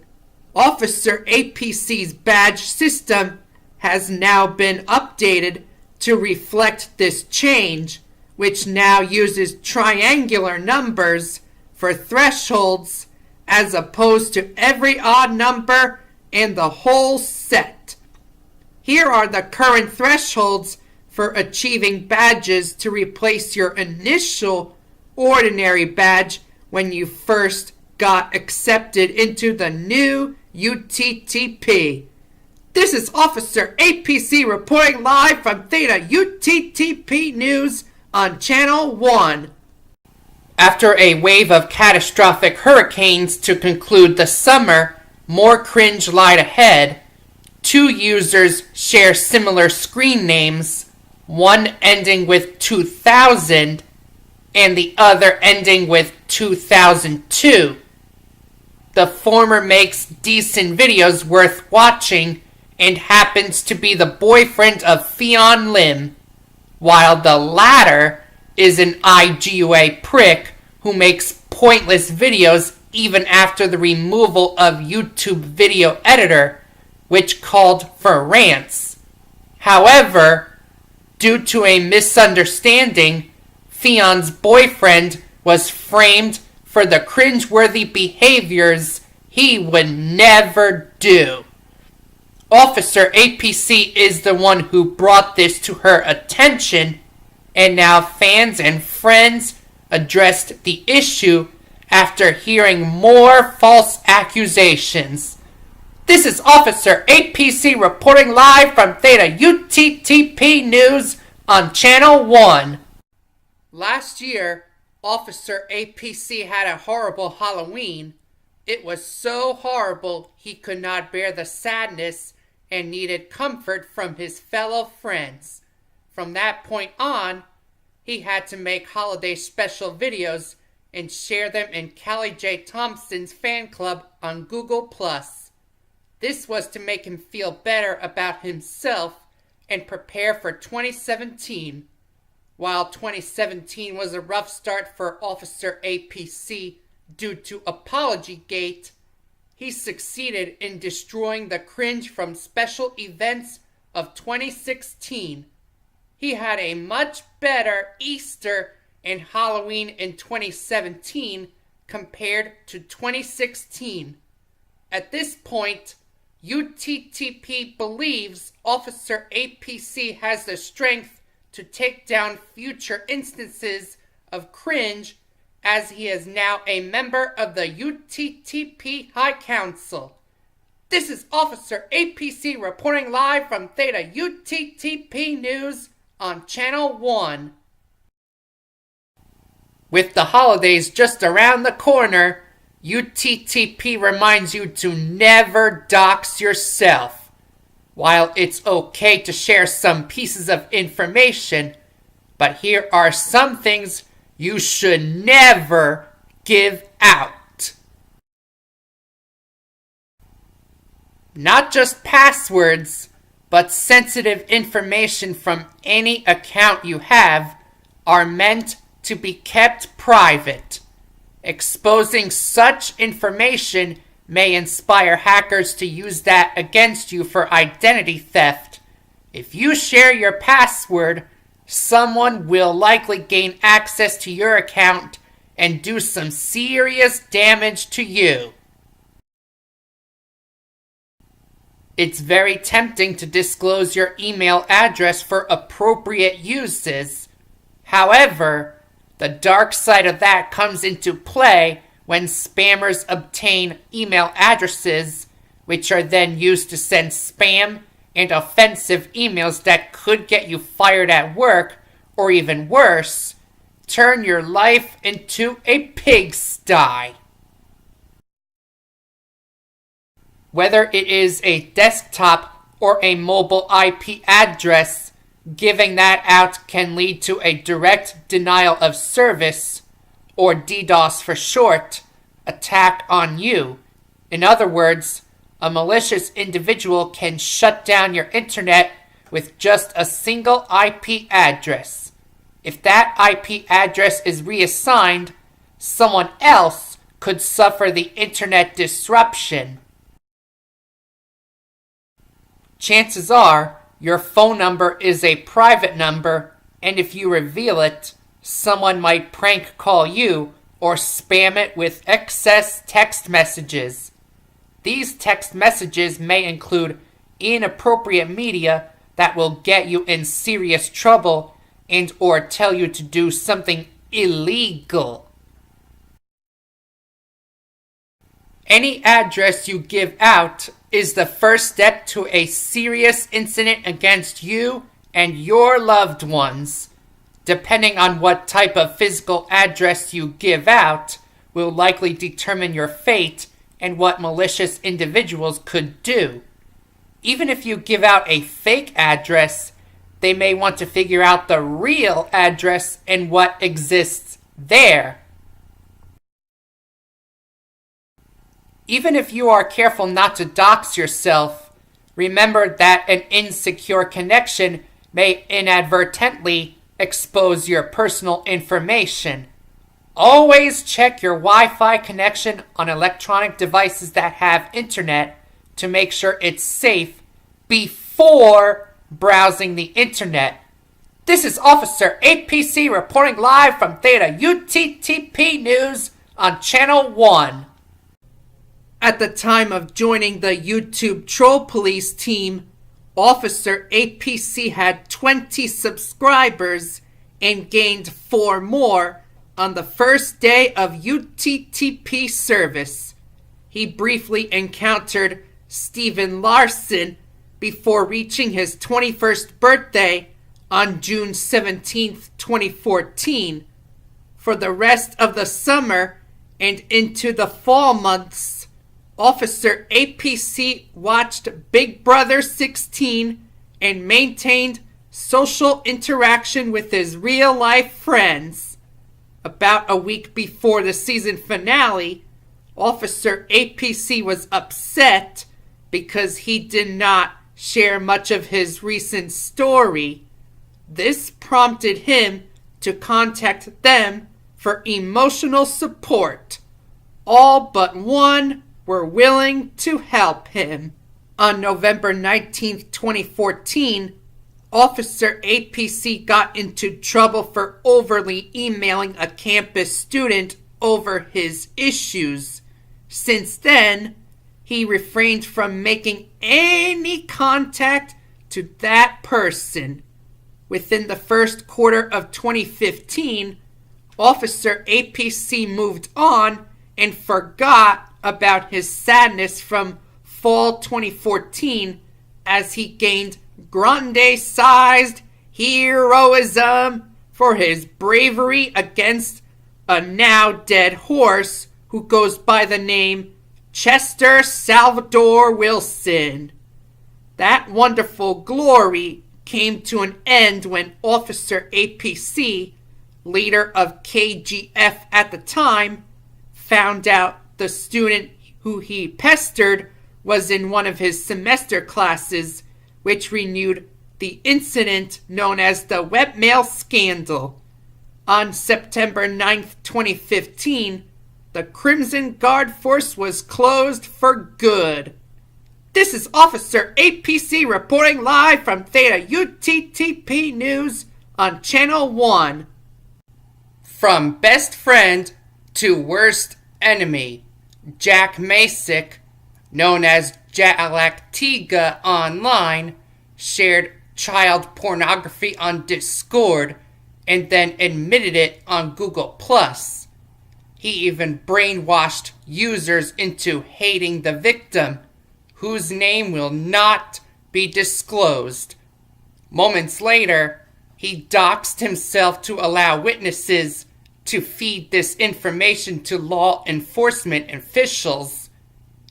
Officer APC's badge system has now been updated to reflect this change, which now uses triangular numbers for thresholds as opposed to every odd number in the whole set. Here are the current thresholds for achieving badges to replace your initial ordinary badge when you first got accepted into the new UTTP. This is Officer APC reporting live from Theta UTTP News on Channel 1. After a wave of catastrophic hurricanes to conclude the summer, more cringe lied ahead. 2 users share similar screen names, one ending with 2000 and the other ending with 2002. The former makes decent videos worth watching and happens to be the boyfriend of Fionn Lim, while the latter is an IGUA prick who makes pointless videos even after the removal of YouTube Video Editor, which called for rants. However, due to a misunderstanding, Fionn's boyfriend was framed for the cringeworthy behaviors he would never do. Officer APC is the one who brought this to her attention, and now fans and friends addressed the issue after hearing more false accusations. This is Officer APC reporting live from Theta UTTP News on Channel 1. Last year, Officer APC had a horrible Halloween. It was so horrible he could not bear the sadness and needed comfort from his fellow friends. From that point on, he had to make holiday special videos and share them in Callie J. Thompson's fan club on Google+. This was to make him feel better about himself and prepare for 2017. While 2017 was a rough start for Officer APC due to Apologygate, he succeeded in destroying the cringe from special events of 2016. He had a much better Easter and Halloween in 2017 compared to 2016. At this point, UTTP believes Officer APC has the strength to take down future instances of cringe as he is now a member of the UTTP High Council. This is Officer APC reporting live from Theta UTTP News on Channel 1. With the holidays just around the corner, UTTP reminds you to never dox yourself. While it's okay to share some pieces of information, but here are some things you should never give out. Not just passwords, but sensitive information from any account you have are meant to be kept private. Exposing such information may inspire hackers to use that against you for identity theft. If you share your password, someone will likely gain access to your account and do some serious damage to you. It's very tempting to disclose your email address for appropriate uses. However, the dark side of that comes into play when spammers obtain email addresses, which are then used to send spam and offensive emails that could get you fired at work, or even worse, turn your life into a pigsty. Whether it is a desktop or a mobile IP address, giving that out can lead to a direct denial of service, or DDoS for short, attack on you. In other words, a malicious individual can shut down your internet with just a single IP address. If that IP address is reassigned, someone else could suffer the internet disruption. Chances are your phone number is a private number, and if you reveal it, someone might prank call you or spam it with excess text messages. These text messages may include inappropriate media that will get you in serious trouble and or tell you to do something illegal. Any address you give out is the first step to a serious incident against you and your loved ones. Depending on what type of physical address you give out will likely determine your fate and what malicious individuals could do. Even if you give out a fake address, they may want to figure out the real address and what exists there. Even if you are careful not to dox yourself, remember that an insecure connection may inadvertently expose your personal information. Always check your Wi-Fi connection on electronic devices that have internet to make sure it's safe before browsing the internet. This is Officer APC reporting live from Theta UTTP News on Channel 1. At the time of joining the YouTube Troll Police team, Officer APC had 20 subscribers and gained 4 more on the first day of UTTP service. He briefly encountered Stephen Larson before reaching his 21st birthday on June 17, 2014. For the rest of the summer and into the fall months, Officer APC watched Big Brother 16 and maintained social interaction with his real-life friends. About a week before the season finale, Officer APC was upset because he did not share much of his recent story. This prompted him to contact them for emotional support. All but one were willing to help him. On November 19, 2014, Officer APC got into trouble for overly emailing a campus student over his issues. Since then, he refrained from making any contact to that person. Within the first quarter of 2015, Officer APC moved on and forgot about his sadness from fall 2014 as he gained grande-sized heroism for his bravery against a now dead horse who goes by the name Chester Salvador Wilson. That wonderful glory came to an end when Officer APC, leader of KGF at the time, found out the student who he pestered was in one of his semester classes, which renewed the incident known as the webmail scandal. On September 9th, 2015, the Crimson Guard force was closed for good. This is Officer APC reporting live from Theta UTTP News on Channel 1. From best friend to worst enemy, Jack Masick, known as Jalactiga online, shared child pornography on Discord and then admitted it on Google+. He even brainwashed users into hating the victim, whose name will not be disclosed. Moments later, he doxed himself to allow witnesses to feed this information to law enforcement officials.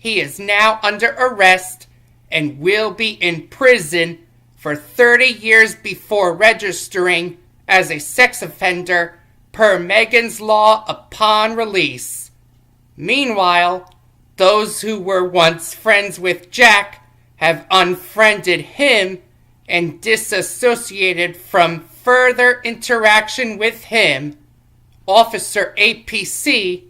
He is now under arrest and will be in prison for 30 years before registering as a sex offender per Megan's Law upon release. Meanwhile, those who were once friends with Jack have unfriended him and disassociated from further interaction with him. Officer APC,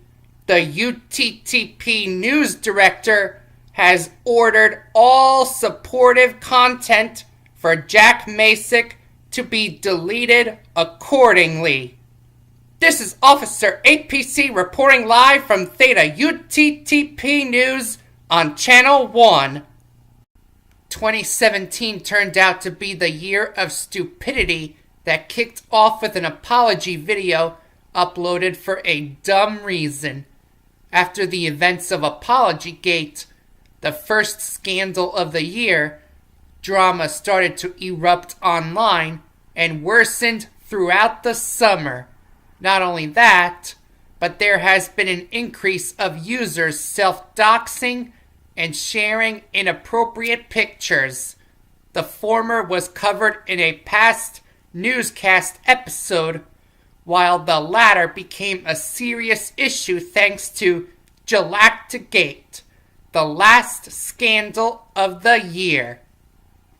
the UTTP News Director, has ordered all supportive content for Jack Masick to be deleted accordingly. This is Officer APC reporting live from Theta UTTP News on Channel 1. 2017 turned out to be the year of stupidity that kicked off with an apology video uploaded for a dumb reason. After the events of Apologygate, the first scandal of the year, drama started to erupt online and worsened throughout the summer. Not only that, but there has been an increase of users self-doxing and sharing inappropriate pictures. The former was covered in a past newscast episode, while the latter became a serious issue thanks to Jalactigate, the last scandal of the year.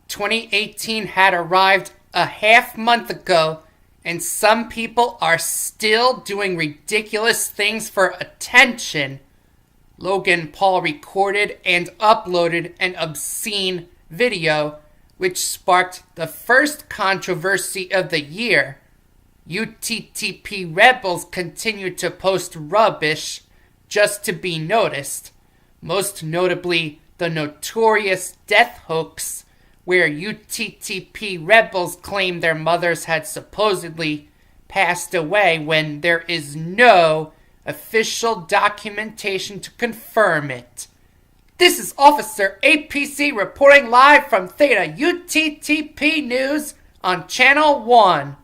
2018 had arrived a half month ago, and some people are still doing ridiculous things for attention. Logan Paul recorded and uploaded an obscene video, which sparked the first controversy of the year. UTTP rebels continue to post rubbish just to be noticed, most notably the notorious death hoax, where UTTP rebels claim their mothers had supposedly passed away when there is no official documentation to confirm it. This is Officer APC reporting live from Theta UTTP News on Channel 1.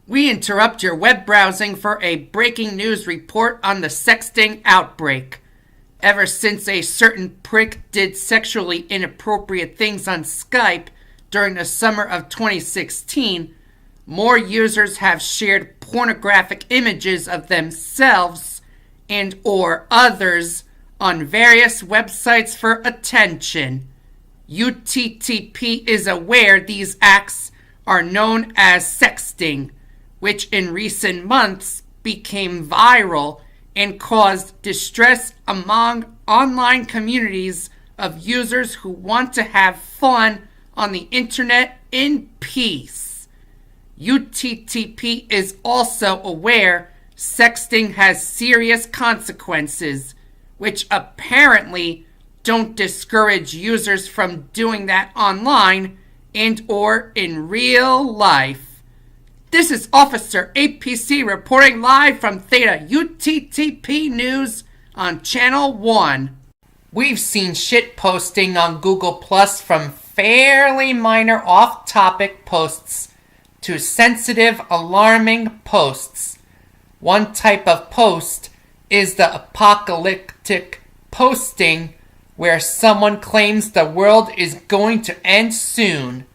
We interrupt your web browsing for a breaking news report on the sexting outbreak. Ever since a certain prick did sexually inappropriate things on Skype during the summer of 2016, more users have shared pornographic images of themselves and or others on various websites for attention. UTTP is aware these acts are known as sexting, which in recent months became viral and caused distress among online communities of users who want to have fun on the internet in peace. UTTP is also aware sexting has serious consequences, which apparently don't discourage users from doing that online and or in real life. This is Officer APC reporting live from Theta UTTP News on Channel 1. We've seen shit posting on Google Plus from fairly minor off-topic posts to sensitive, alarming posts. One type of post is the apocalyptic posting where someone claims the world is going to end soon.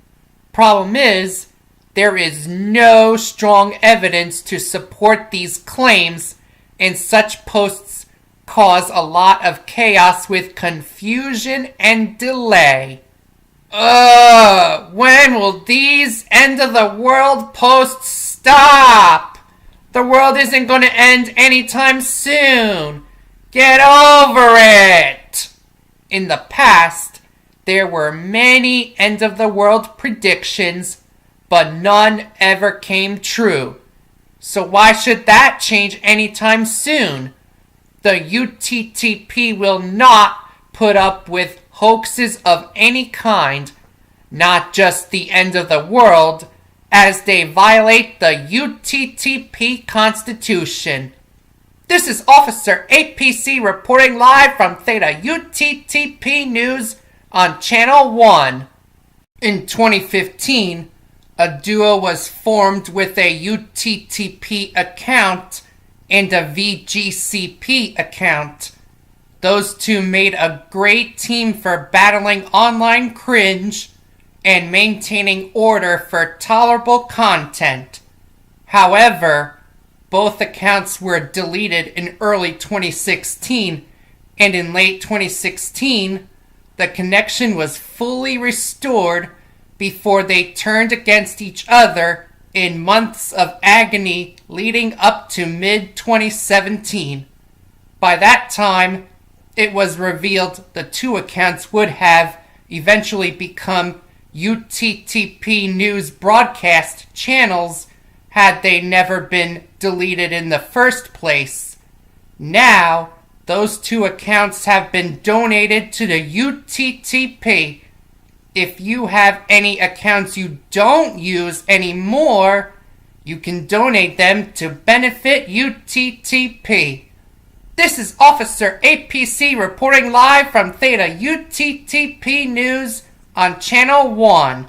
Problem is, there is no strong evidence to support these claims, and such posts cause a lot of chaos with confusion and delay. When will these end of the world posts stop? The world isn't going to end anytime soon. Get over it! In the past, there were many end of the world predictions, but none ever came true. So why should that change anytime soon? The UTTP will not put up with hoaxes of any kind, not just the end of the world, as they violate the UTTP Constitution. This is Officer APC reporting live from Theta UTTP News on Channel 1. In 2015, a duo was formed with a UTTP account and a VGCP account. Those two made a great team for battling online cringe and maintaining order for tolerable content. However, both accounts were deleted in early 2016, and in late 2016, the connection was fully restored before they turned against each other in months of agony leading up to mid-2017. By that time, it was revealed the two accounts would have eventually become UTTP News broadcast channels had they never been deleted in the first place. Now, those two accounts have been donated to the UTTP. If you have any accounts you don't use anymore, you can donate them to benefit UTTP. This is Officer APC reporting live from Theta UTTP News on Channel 1.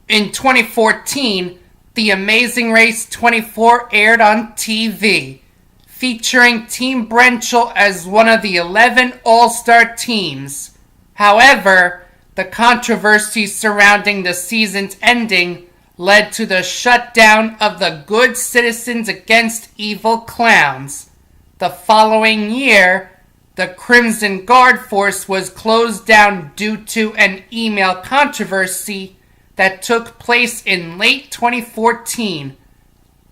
In 2014, The Amazing Race 24 aired on TV, featuring Team Brenchel as one of the 11 All-Star teams. However, the controversy surrounding the season's ending led to the shutdown of the Good Citizens Against Evil Clowns. The following year, the Crimson Guard Force was closed down due to an email controversy that took place in late 2014.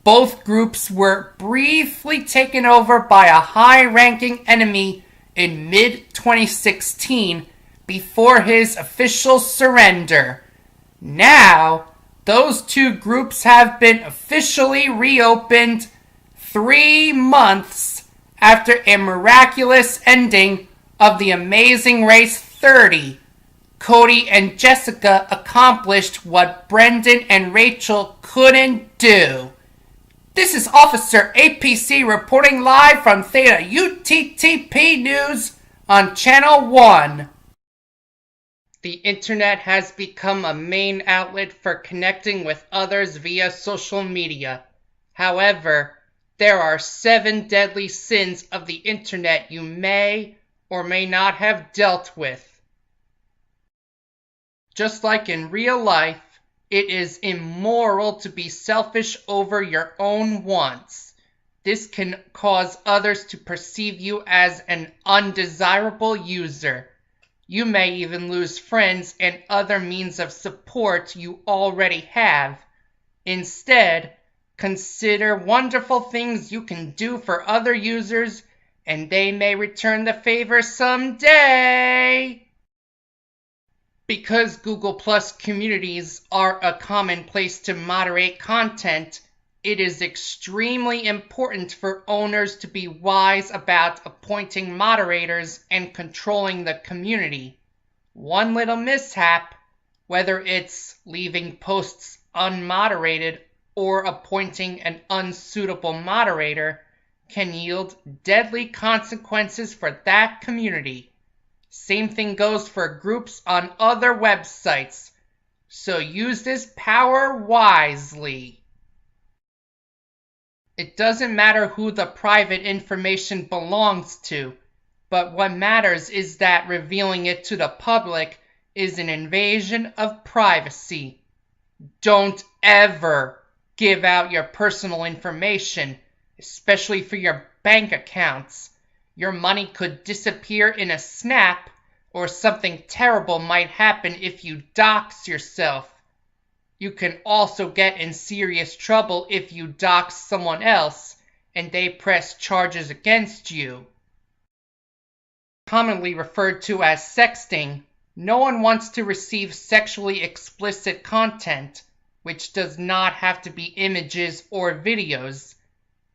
Both groups were briefly taken over by a high-ranking enemy in mid-2016 before his official surrender. Now, those two groups have been officially reopened 3 months after a miraculous ending of The Amazing Race 30. Cody and Jessica accomplished what Brendan and Rachel couldn't do. This is Officer APC reporting live from Theta UTTP News on Channel 1. The internet has become a main outlet for connecting with others via social media. However, there are 7 deadly sins of the internet you may or may not have dealt with. Just like in real life, it is immoral to be selfish over your own wants. This can cause others to perceive you as an undesirable user. You may even lose friends and other means of support you already have. Instead, consider wonderful things you can do for other users, and they may return the favor someday. Because Google Plus communities are a common place to moderate content, it is extremely important for owners to be wise about appointing moderators and controlling the community. One little mishap, whether it's leaving posts unmoderated, or appointing an unsuitable moderator can yield deadly consequences for that community. Same thing goes for groups on other websites, so use this power wisely. It doesn't matter who the private information belongs to, but what matters is that revealing it to the public is an invasion of privacy. Don't ever give out your personal information, especially for your bank accounts. Your money could disappear in a snap, or something terrible might happen if you dox yourself. You can also get in serious trouble if you dox someone else and they press charges against you. Commonly referred to as sexting, no one wants to receive sexually explicit content, which does not have to be images or videos.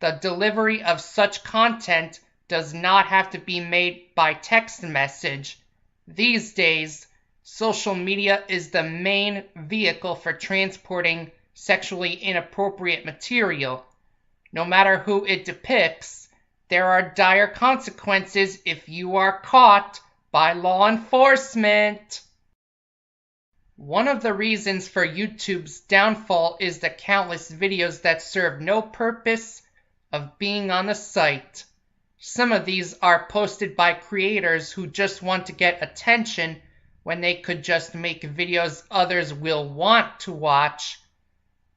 The delivery of such content does not have to be made by text message. These days, social media is the main vehicle for transporting sexually inappropriate material. No matter who it depicts, there are dire consequences if you are caught by law enforcement. One of the reasons for YouTube's downfall is the countless videos that serve no purpose of being on the site. Some of these are posted by creators who just want to get attention when they could just make videos others will want to watch.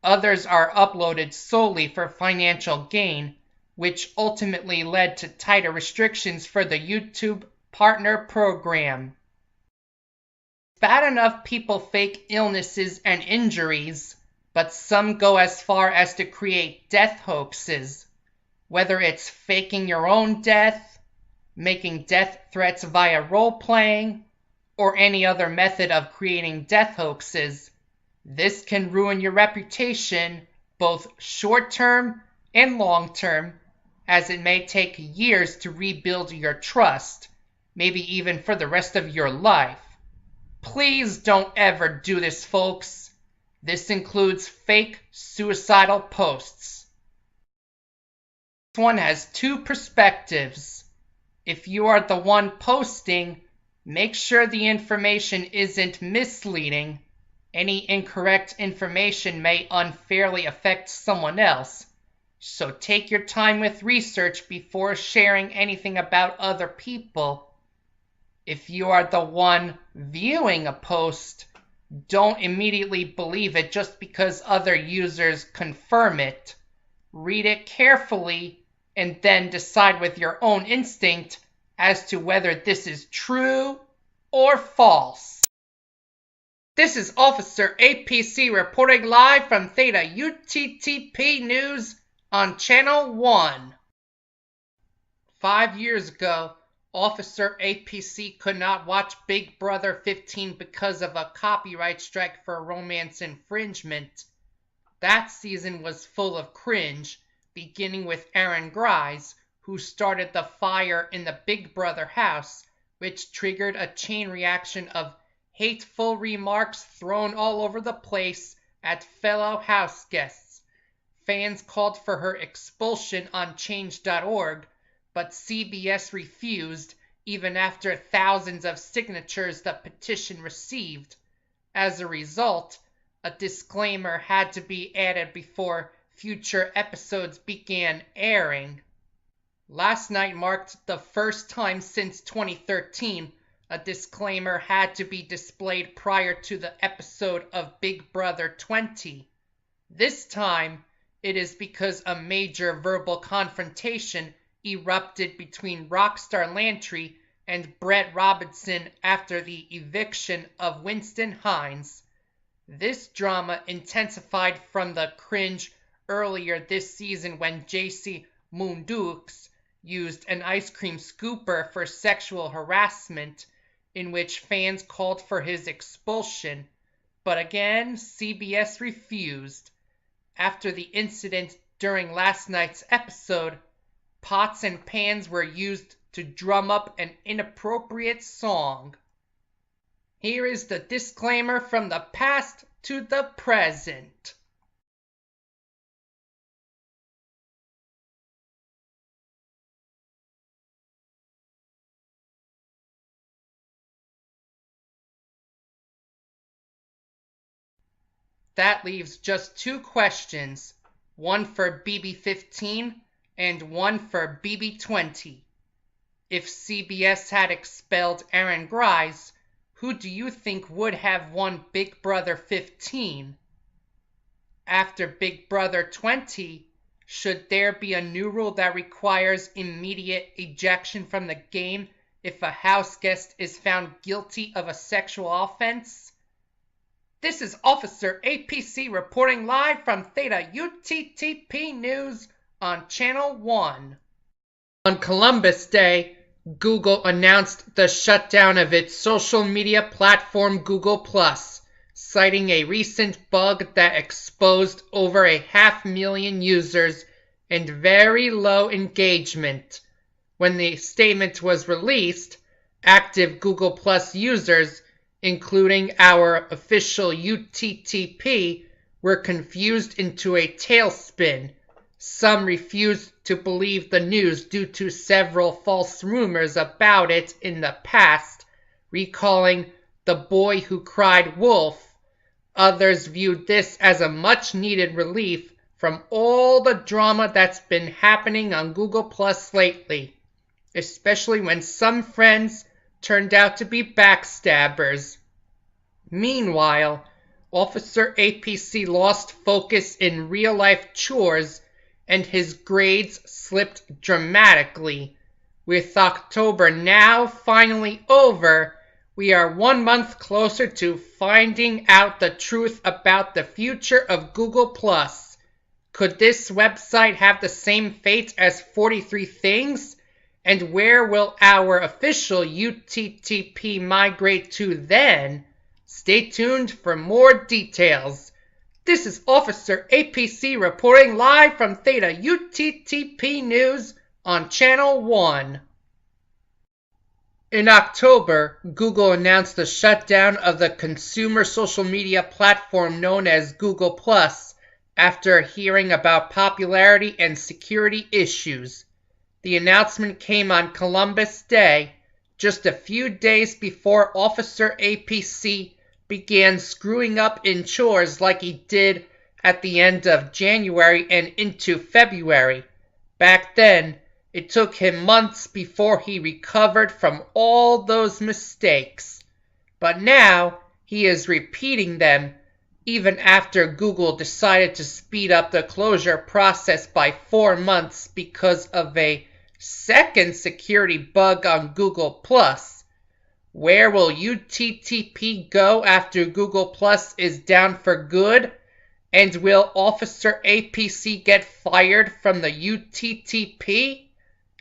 Others are uploaded solely for financial gain, which ultimately led to tighter restrictions for the YouTube Partner Program. It's bad enough people fake illnesses and injuries, but some go as far as to create death hoaxes. Whether it's faking your own death, making death threats via role-playing, or any other method of creating death hoaxes, this can ruin your reputation, both short-term and long-term, as it may take years to rebuild your trust, maybe even for the rest of your life. Please don't ever do this, folks. This includes fake suicidal posts. This one has two perspectives. If you are the one posting, make sure the information isn't misleading. Any incorrect information may unfairly affect someone else, so take your time with research before sharing anything about other people. If you are the one viewing a post, don't immediately believe it just because other users confirm it. Read it carefully and then decide with your own instinct as to whether this is true or false. This is Officer APC reporting live from Theta UTTP News on Channel 1. 5 years ago, Officer APC could not watch Big Brother 15 because of a copyright strike for romance infringement. That season was full of cringe, beginning with Aaron Grise, who started the fire in the Big Brother house, which triggered a chain reaction of hateful remarks thrown all over the place at fellow house guests. Fans called for her expulsion on change.org, but CBS refused, even after thousands of signatures the petition received. As a result, a disclaimer had to be added before future episodes began airing. Last night marked the first time since 2013 a disclaimer had to be displayed prior to the episode of Big Brother 20. This time, it is because a major verbal confrontation erupted between Rockstar Lantry and Brett Robinson after the eviction of Winston Hines. This drama intensified from the cringe earlier this season when JC Moondukes used an ice cream scooper for sexual harassment, in which fans called for his expulsion, but again, CBS refused. After the incident during last night's episode, pots and pans were used to drum up an inappropriate song. Here is the disclaimer from the past to the present. That leaves just 2 questions, one for BB15 and one for BB20. If CBS had expelled Aaron Grise, who do you think would have won Big Brother 15? After Big Brother 20, should there be a new rule that requires immediate ejection from the game if a house guest is found guilty of a sexual offense? This is Officer APC reporting live from Theta UTTP News on Channel 1. On Columbus Day, Google announced the shutdown of its social media platform Google+, citing a recent bug that exposed over 500,000 users and very low engagement. When the statement was released, active Google+ users, including our official UTTP, were confused into a tailspin. Some refused to believe the news due to several false rumors about it in the past, recalling the boy who cried wolf. Others viewed this as a much-needed relief from all the drama that's been happening on Google Plus lately, especially when some friends turned out to be backstabbers. Meanwhile, Officer APC lost focus in real-life chores and his grades slipped dramatically. With October now finally over, we are 1 month closer to finding out the truth about the future of Google+. Could this website have the same fate as 43 Things? And where will our official UTTP migrate to then? Stay tuned for more details. This is Officer APC reporting live from Theta UTTP News on Channel 1. In October, Google announced the shutdown of the consumer social media platform known as Google+, after hearing about popularity and security issues. The announcement came on Columbus Day, just a few days before Officer APC began screwing up in chores like he did at the end of January and into February. Back then, it took him months before he recovered from all those mistakes. But now, he is repeating them, even after Google decided to speed up the closure process by 4 months because of a second security bug on Google+. Where will UTTP go after Google+ is down for good? And will Officer APC get fired from the UTTP?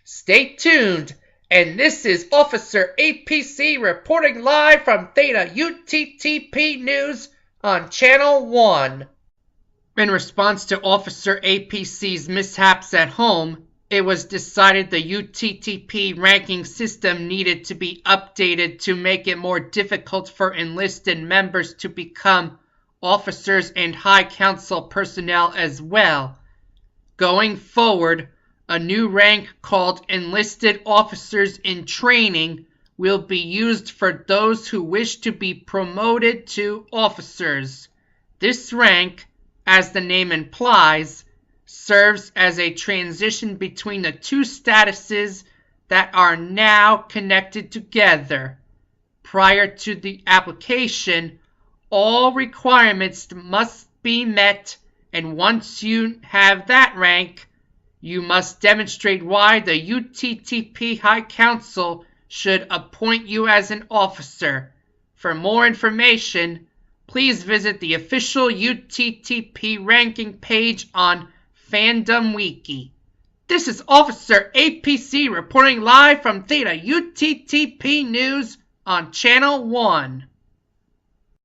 Stay tuned, and this is Officer APC reporting live from Theta UTTP News on Channel 1. In response to Officer APC's mishaps at home, it was decided the UTTP ranking system needed to be updated to make it more difficult for enlisted members to become officers and High Council personnel as well. Going forward, a new rank called Enlisted Officers in Training will be used for those who wish to be promoted to officers. This rank, as the name implies, serves as a transition between the two statuses that are now connected together. Prior to the application, all requirements must be met, and once you have that rank, you must demonstrate why the UTTP High Council should appoint you as an officer. For more information, please visit the official UTTP ranking page on Fandom Wiki. This is Officer APC reporting live from Theta UTTP News on Channel 1.